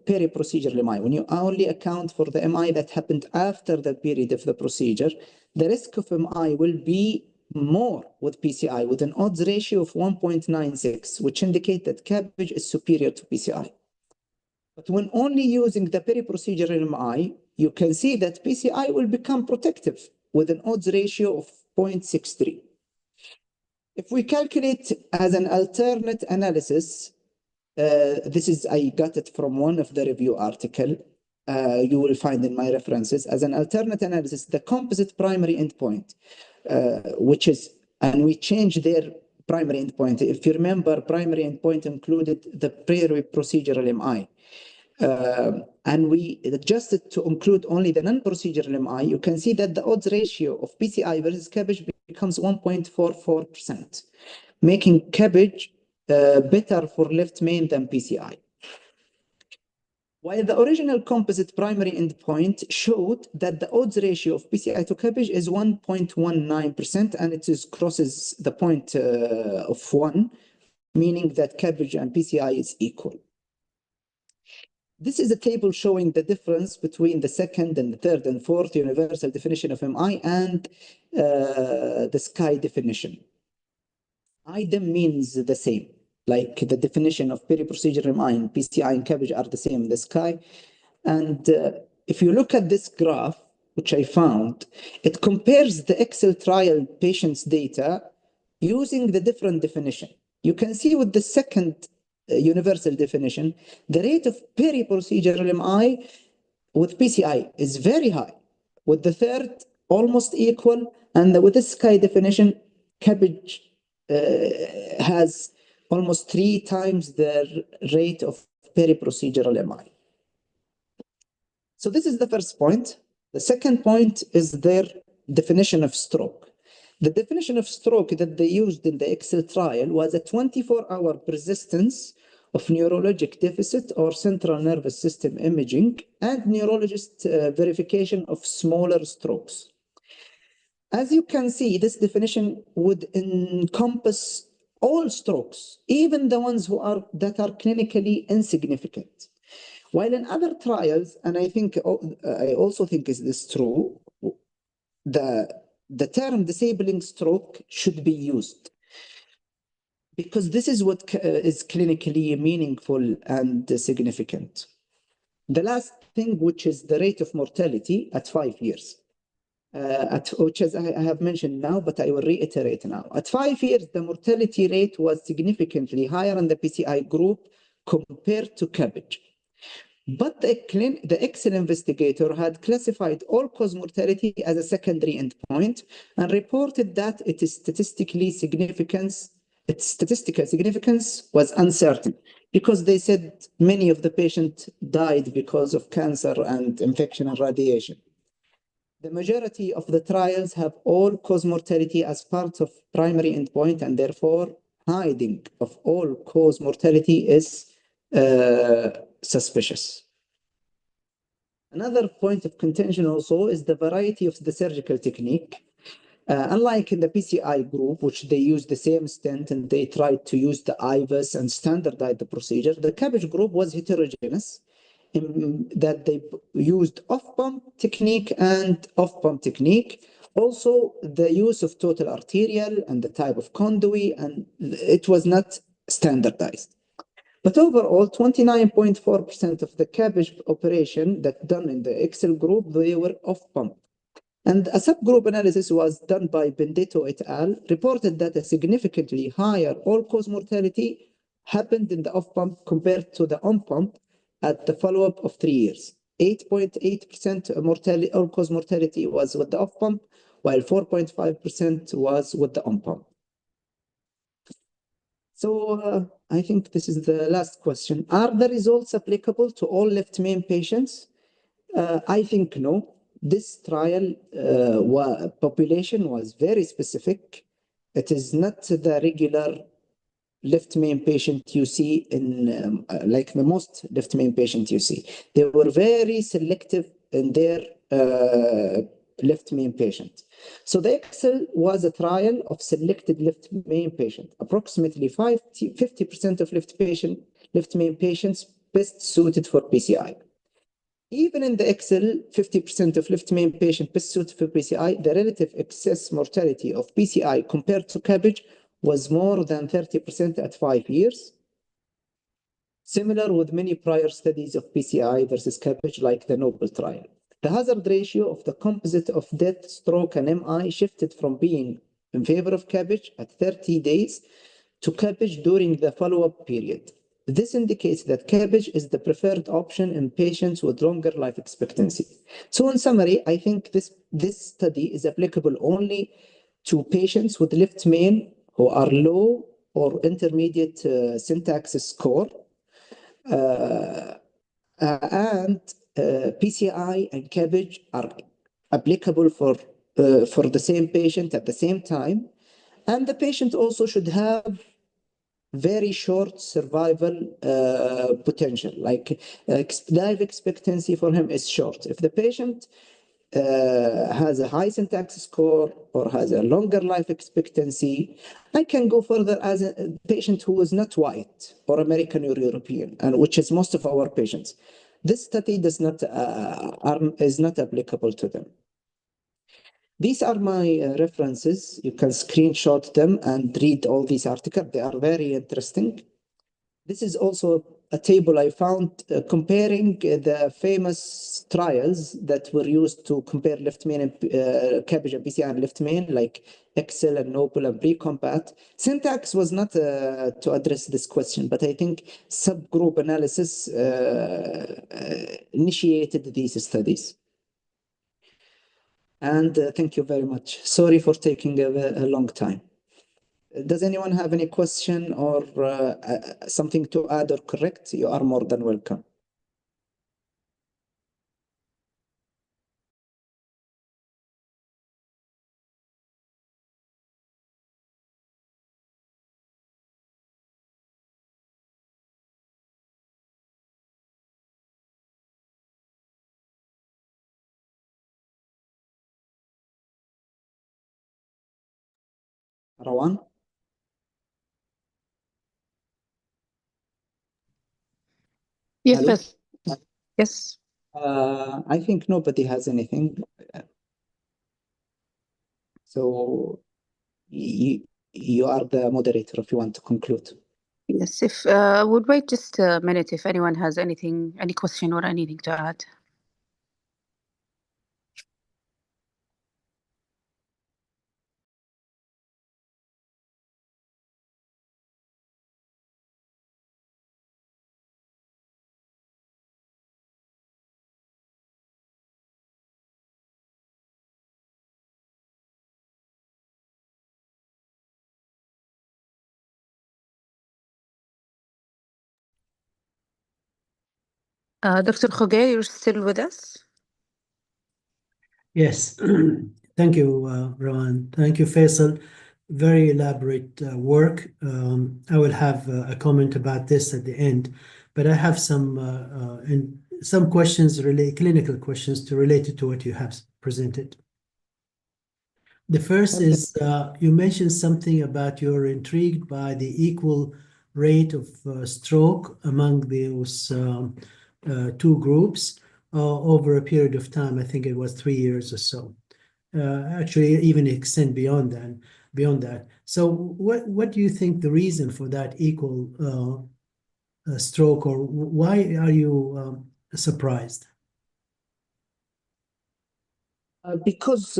peri-procedural MI, when you only account for the MI that happened after the period of the procedure, the risk of MI will be more with PCI with an odds ratio of 1.96, which indicate that CABG is superior to PCI. But when only using the peri-procedural MI, you can see that PCI will become protective with an odds ratio of 0.63. If we calculate as an alternate analysis, I got it from one of the review article. You will find in my references as an alternate analysis, the composite primary endpoint, and we changed their primary endpoint. If you remember, primary endpoint included the pre-procedural MI. And we adjusted to include only the non-procedural MI. You can see that the odds ratio of PCI versus CABG becomes 1.44%, making CABG better for left main than PCI. While the original composite primary endpoint showed that the odds ratio of PCI to CABG is 1.19%, and it crosses the point of 1, meaning that CABG and PCI is equal. This is a table showing the difference between the second and the third and fourth universal definition of MI and the SKY definition. IDEM means the same, like the definition of peri-procedural MI and PCI and CABG are the same in the SKY. And if you look at this graph, which I found, it compares the Excel trial patients' data using the different definition. You can see with the second universal definition, the rate of peri-procedural MI with PCI is very high. With the third, almost equal, and with the SKY definition, CABG has almost 3 times the rate of peri-procedural MI. So this is the first point. The second point is their definition of stroke. The definition of stroke that they used in the Excel trial was a 24-hour persistence of neurologic deficit or central nervous system imaging and neurologist verification of smaller strokes. As you can see, this definition would encompass all strokes, even the ones that are clinically insignificant. While in other trials, and I also think this true, the term disabling stroke should be used, because this is what is clinically meaningful and significant. The last thing, which is the rate of mortality at 5 years, which as I have mentioned now, but I will reiterate now. At 5 years, the mortality rate was significantly higher in the PCI group compared to CABG. But the Excel investigator had classified all-cause mortality as a secondary endpoint and reported that its statistical significance was uncertain, because they said many of the patients died because of cancer and infection and radiation. The majority of the trials have all-cause mortality as part of primary endpoint, and therefore hiding of all-cause mortality is suspicious. Another point of contention also is the variety of the surgical technique. Unlike in the PCI group, which they used the same stent and they tried to use the IVUS and standardize the procedure, the CABG group was heterogeneous in that they used off-pump technique and off-pump technique. Also, the use of total arterial and the type of conduit, and it was not standardized. But overall, 29.4% of the CABG operation that done in the Excel group, they were off-pump. And a subgroup analysis was done by Benedetto et al., reported that a significantly higher all-cause mortality happened in the off-pump compared to the on-pump at the follow-up of 3 years. 8.8% all-cause mortality was with the off-pump, while 4.5% was with the on-pump. So I think this is the last question. Are the results applicable to all left main patients? I think no. This trial population was very specific. It is not the regular left main patient you see in like the most left main patient you see. They were very selective in their left main patient. So the Excel was a trial of selected left main patient. Approximately 50% of left main patients best suited for PCI. Even in the Excel, 50% of left main patient best suited for PCI, the relative excess mortality of PCI compared to CABG was more than 30% at 5 years. Similar with many prior studies of PCI versus CABG, like the Noble trial. The hazard ratio of the composite of death, stroke, and MI shifted from being in favor of CABG at 30 days to CABG during the follow-up period. This indicates that CABG is the preferred option in patients with longer life expectancy. So in summary, I think this study is applicable only to patients with left main who are low or intermediate syntax score, and PCI and CABG are applicable for the same patient at the same time. And the patient also should have very short survival potential, like life expectancy for him is short. If the patient has a high syntax score or has a longer life expectancy, I can go further as a patient who is not white or American or European, and which is most of our patients. This study is not applicable to them. These are my references. You can screenshot them and read all these articles. They are very interesting. This is also a table I found comparing the famous trials that were used to compare left main and CABG and PCI and left main, like Excel and Noble and Precompat. Syntax was not to address this question, but I think subgroup analysis initiated these studies. And thank you very much. Sorry for taking a long time. Does anyone have any question or something to add or correct? You are more than welcome. Rawan? Yes, Hello? Faisal. Yes. I think nobody has anything. So you are the moderator if you want to conclude. Yes, if would wait just a minute if anyone has anything, any question or anything to add. Dr. Khogair, you're still with us? Yes. Thank you, Rawan. Thank you, Faisal. Very elaborate work. I will have a comment about this at the end, but I have some questions, clinical questions related to what you have presented. The first is you mentioned something about you're intrigued by the equal rate of stroke among those two groups over a period of time. I think it was 3 years or so. Actually, even extend beyond that. So, what do you think the reason for that equal stroke, or why are you surprised? Because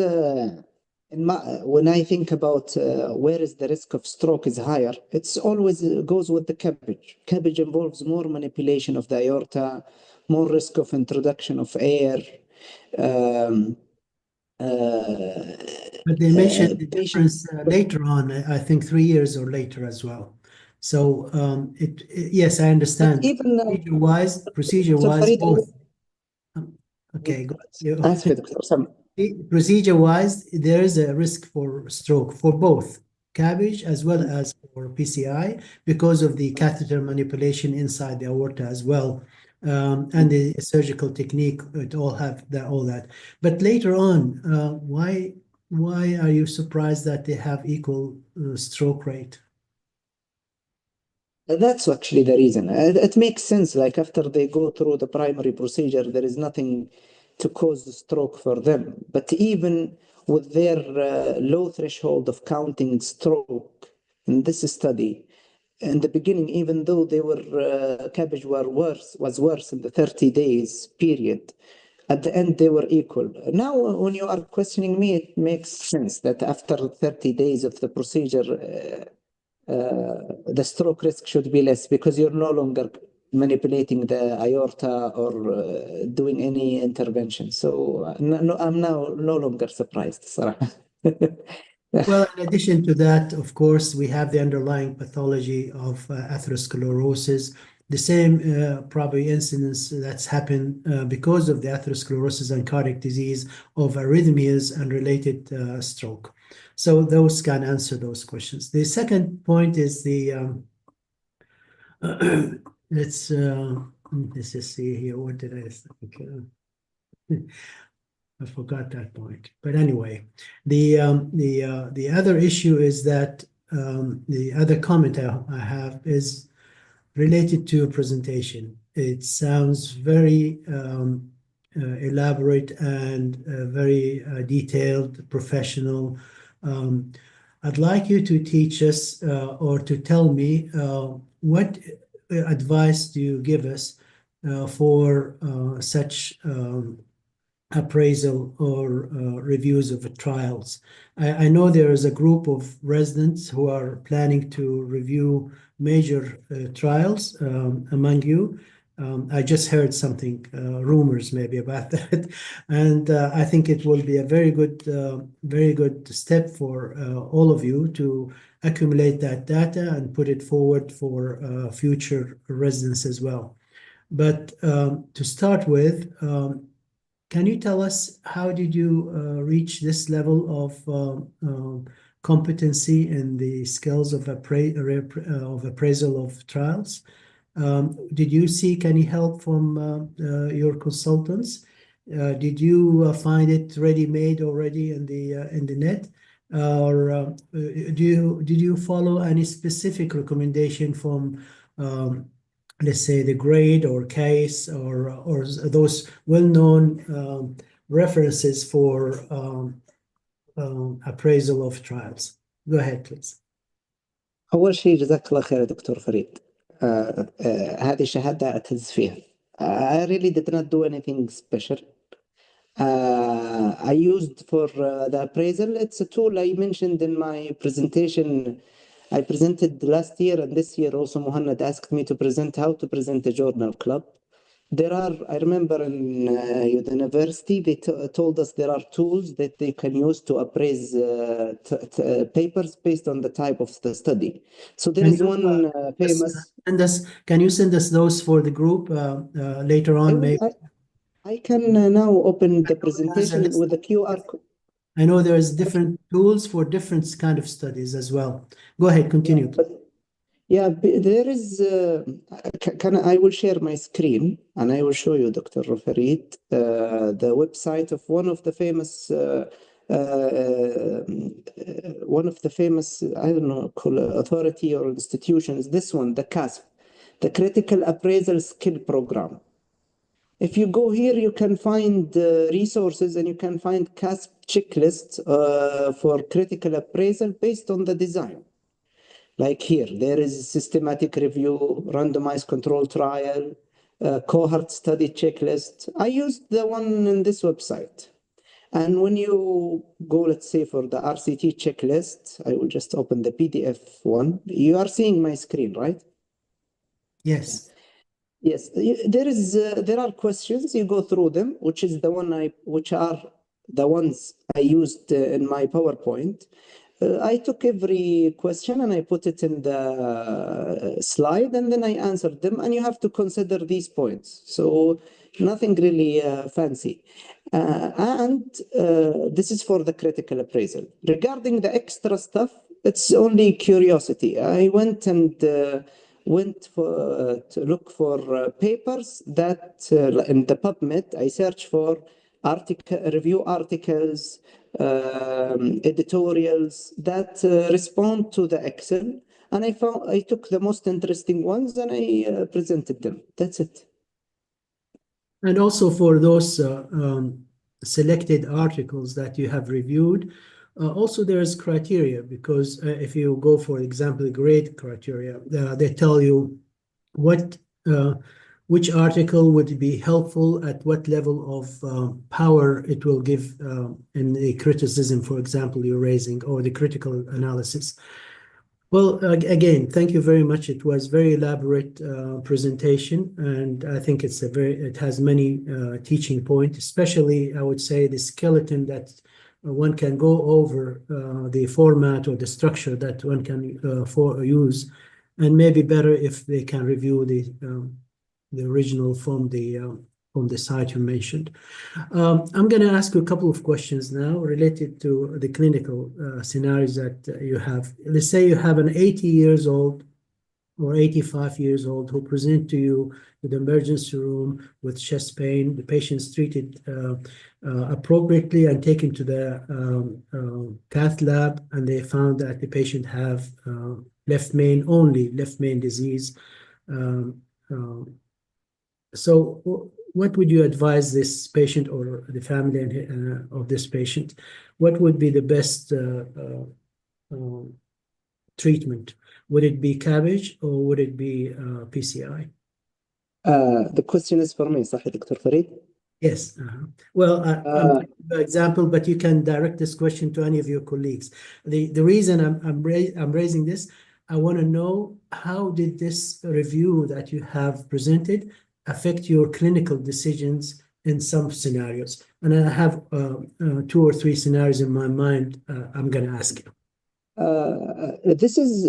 when I think about where is the risk of stroke is higher, it's always goes with the CABG. CABG involves more manipulation of the aorta, more risk of introduction of air. But they mentioned the difference later on, I think 3 years or later as well. So yes, I understand. Even procedure-wise, both. Okay, go ahead. Procedure-wise, there is a risk for stroke for both CABG as well as for PCI because of the catheter manipulation inside the aorta as well. And the surgical technique, it all have all that. But later on, why are you surprised that they have equal stroke rate? That's actually the reason. It makes sense. Like after they go through the primary procedure, there is nothing to cause the stroke for them. But even with their low threshold of counting stroke in this study, in the beginning, even though they were CABG was worse in the 30 days period, At the end, they were equal. Now, when you are questioning me, it makes sense that after 30 days of the procedure, the stroke risk should be less because you're no longer manipulating the aorta or doing any intervention. So I'm now no longer surprised. Well, in addition to that, of course, we have the underlying pathology of atherosclerosis, the same probably incidence that's happened because of the atherosclerosis and cardiac disease of arrhythmias and related stroke. So those can answer those questions. The second point is the, let's just see here, what did I think? I forgot that point. But anyway, the other issue is that the other comment I have is related to a presentation. It sounds very elaborate and very detailed, professional. I'd like you to teach us or to tell me what advice do you give us for such appraisal or reviews of trials. I know there is a group of residents who are planning to review major trials among you. I just heard something, rumors maybe about that, and I think it will be a very good step for all of you to accumulate that data and put it forward for future residents as well. But to start with, can you tell us how did you reach this level of competency in the skills of appraisal of trials? Did you seek any help from your consultants? Did you find it ready-made already in the net? Or did you follow any specific recommendation from let's say the grade or case or those well-known references for appraisal of trials? Go ahead, please. أول شيء جزاك الله خير يا دكتور فريد. هذه شهادة أعتز فيها. I really did not do anything special. I used for the appraisal, it's a tool I mentioned in my presentation. I presented last year, and this year also Muhammad asked me to present how to present a journal club. There are, I remember in university, they told us there are tools that they can use to appraise papers based on the type of the study. So there is one famous. Can you send us those for the group later on? Maybe I can now open the presentation with the QR code. I know there's different tools for different kind of studies as well. Go ahead, continue. Yeah, there is, I will share my screen and I will show you, Dr. Farid, the website of one of the famous, I don't know, authority or institutions, this one, the CASP, the Critical Appraisal Skill Program. If you go here, you can find resources and you can find CASP checklists for critical appraisal based on the design. Like here, there is systematic review, randomized control trial, cohort study checklist. I used the one in this website. And when you go, let's say, for the RCT checklist, I will just open the PDF one. You are seeing my screen, right? Yes. Yes, there are questions. You go through them, which are the ones I used in my PowerPoint. I took every question and I put it in the slide, and then I answered them. And you have to consider these points. So nothing really fancy. This is for the critical appraisal. Regarding the extra stuff, it's only curiosity. I went to look for papers that in the PubMed, I searched for review articles, editorials that respond to the Excel, and I took the most interesting ones and I presented them. That's it. And also for those selected articles that you have reviewed, also there is criteria, because if you go, for example, grade criteria, they tell you what which article would be helpful, at what level of power it will give in the criticism, for example, you're raising, or the critical analysis. Well, again, thank you very much. It was very elaborate presentation, and I think it has many teaching points, especially I would say the skeleton that one can go over the format or the structure that one can use, and maybe better if they can review the original from the site you mentioned. I'm going to ask you a couple of questions now related to the clinical scenarios that you have. Let's say you have an 80 years old or 85 years old who present to you to the emergency room with chest pain. The patient's treated appropriately and taken to the cath lab, and they found that the patient have left main disease. So what would you advise this patient or the family of this patient? What would be the best treatment? Would it be CABG or would it be PCI? The question is for me, صح Dr. Farid? Yes. Well, I'm taking an example, but you can direct this question to any of your colleagues. The reason I'm raising this, I want to know, how did this review that you have presented affect your clinical decisions in some scenarios? And I have 2 or 3 scenarios in my mind. I'm going to ask you. This is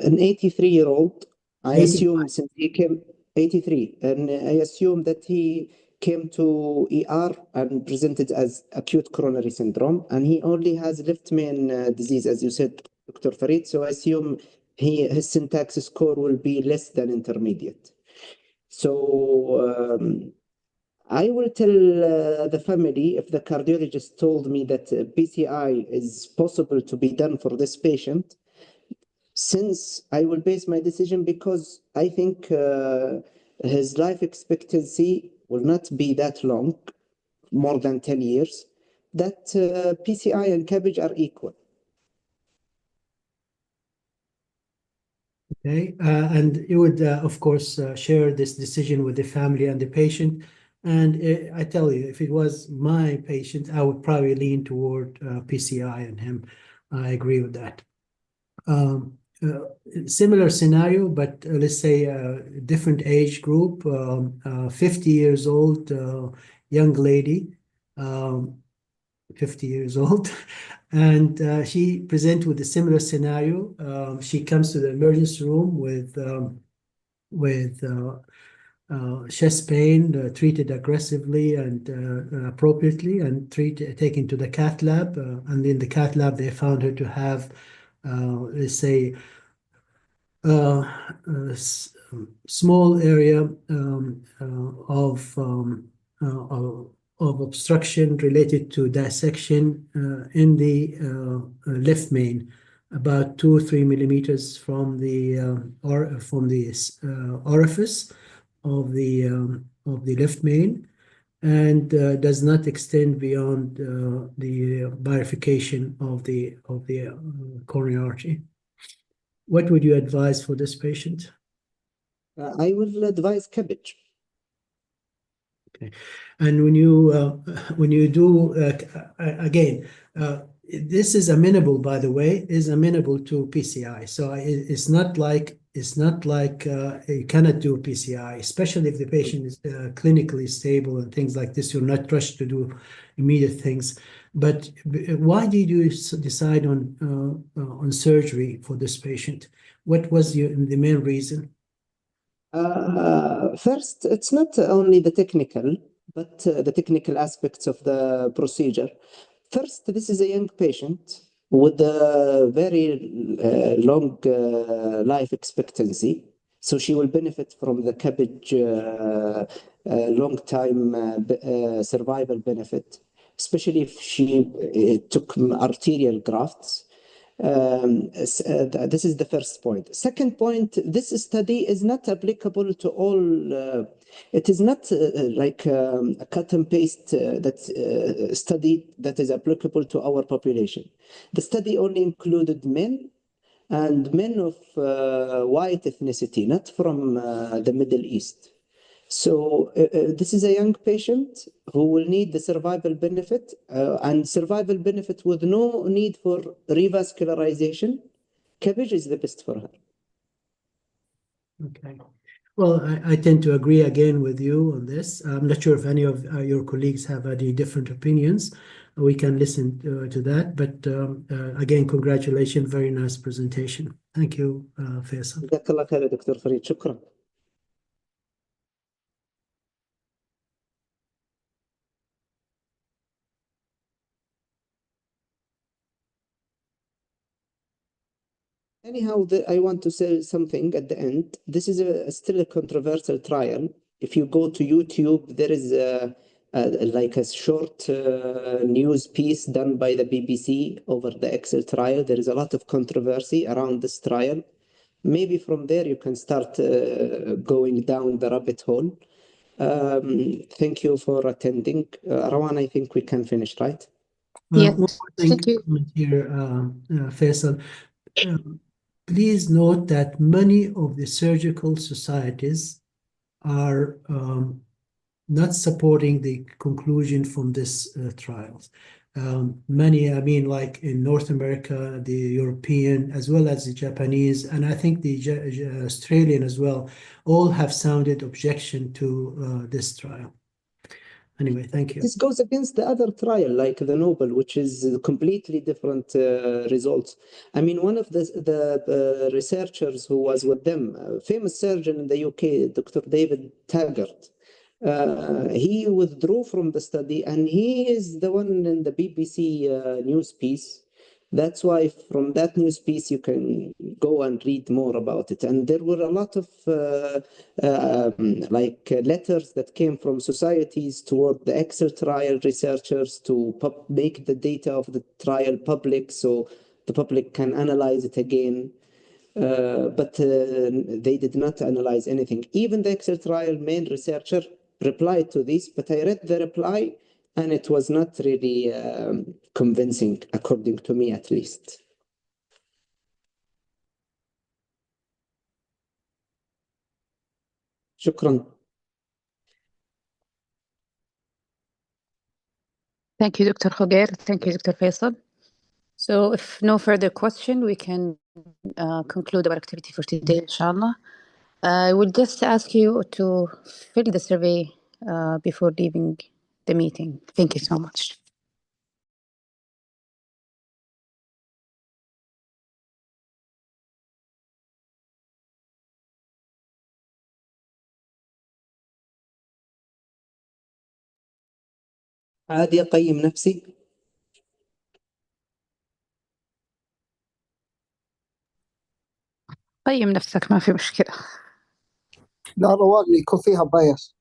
an 83-year-old. I 85. assume since he came 83, and I assume that he came to ER and presented as acute coronary syndrome, and he only has left main disease, as you said, Dr. Farid. So I assume his syntax score will be less than intermediate. So I will tell the family, if the cardiologist told me that PCI is possible to be done for this patient, since I will base my decision because I think his life expectancy will not be that long, more than 10 years, that PCI and CABG are equal. Okay, and you would, of course, share this decision with the family and the patient. And I tell you, if it was my patient, I would probably lean toward PCI and him. I agree with that. Similar scenario, but let's say a different age group, 50 years old, young lady, 50 years old, and she presents with a similar scenario. She comes to the emergency room with chest pain, treated aggressively and appropriately, and taken to the cath lab. And in the cath lab, they found her to have, let's say, small area of obstruction related to dissection in the left main, about 2 or 3 millimeters from the orifice of the left main, and does not extend beyond the bifurcation of the coronary artery. What would you advise for this patient? I will advise CABG. Okay, and when you do again, this is amenable, by the way, is amenable to PCI. So it's not like you cannot do PCI, especially if the patient is clinically stable and things like this. You're not rushed to do immediate things. But why did you decide on surgery for this patient? What was the main reason? First, it's not only the technical, but the technical aspects of the procedure. First, this is a young patient with a very long life expectancy. So she will benefit from the CABG long-time survival benefit, especially if she took arterial grafts. This is the first point. Second point, this study is not applicable to all. It is not like a cut and paste study that is applicable to our population. The study only included men and men of white ethnicity, not from the Middle East. So this is a young patient who will need the survival benefit and survival benefit with no need for revascularization. CABG is the best for her. Okay. Well, I tend to agree again with you on this. I'm not sure if any of your colleagues have any different opinions. We can listen to that. But again, congratulations. Very nice presentation. Thank you, Faisal. جزاك الله خير يا دكتور فريد. شكرا. Anyhow, I want to say something at the end. This is still a controversial trial. If you go to YouTube, there is like a short news piece done by the BBC over the Excel trial. There is a lot of controversy around this trial. Maybe from there you can start going down the rabbit hole. Thank you for attending. Rawan, I think we can finish, right? Yes, One more thing thank you. comment here, Faisal. Please note that many of the surgical societies are not supporting the conclusion from this trials. Many, I mean, like in North America, the European, as well as the Japanese, and I think the Australian as well, all have sounded objection to this trial. Anyway, thank you. This goes against the other trial, like the Nobel, which is completely different results. I mean, one of the researchers who was with them, a famous surgeon in the UK, Dr. David Taggart, he withdrew from the study, and he is the one in the BBC news piece. That's why from that news piece you can go and read more about it. And there were a lot of letters that came from societies toward the Excel trial researchers to make the data of the trial public so the public can analyze it again. But they did not analyze anything. Even the Excel trial main researcher replied to this, but I read the reply and it was not really convincing, according to me at least. شكرا. Thank you, Dr. Khogair. Thank you, Dr. Faisal. So if no further question, we can conclude our activity for today, inshallah. I will just ask you to fill the survey before leaving the meeting. Thank you so much. عادي أقيم نفسي. قيم نفسك، ما في مشكلة. لا رواد يكون فيها بايس.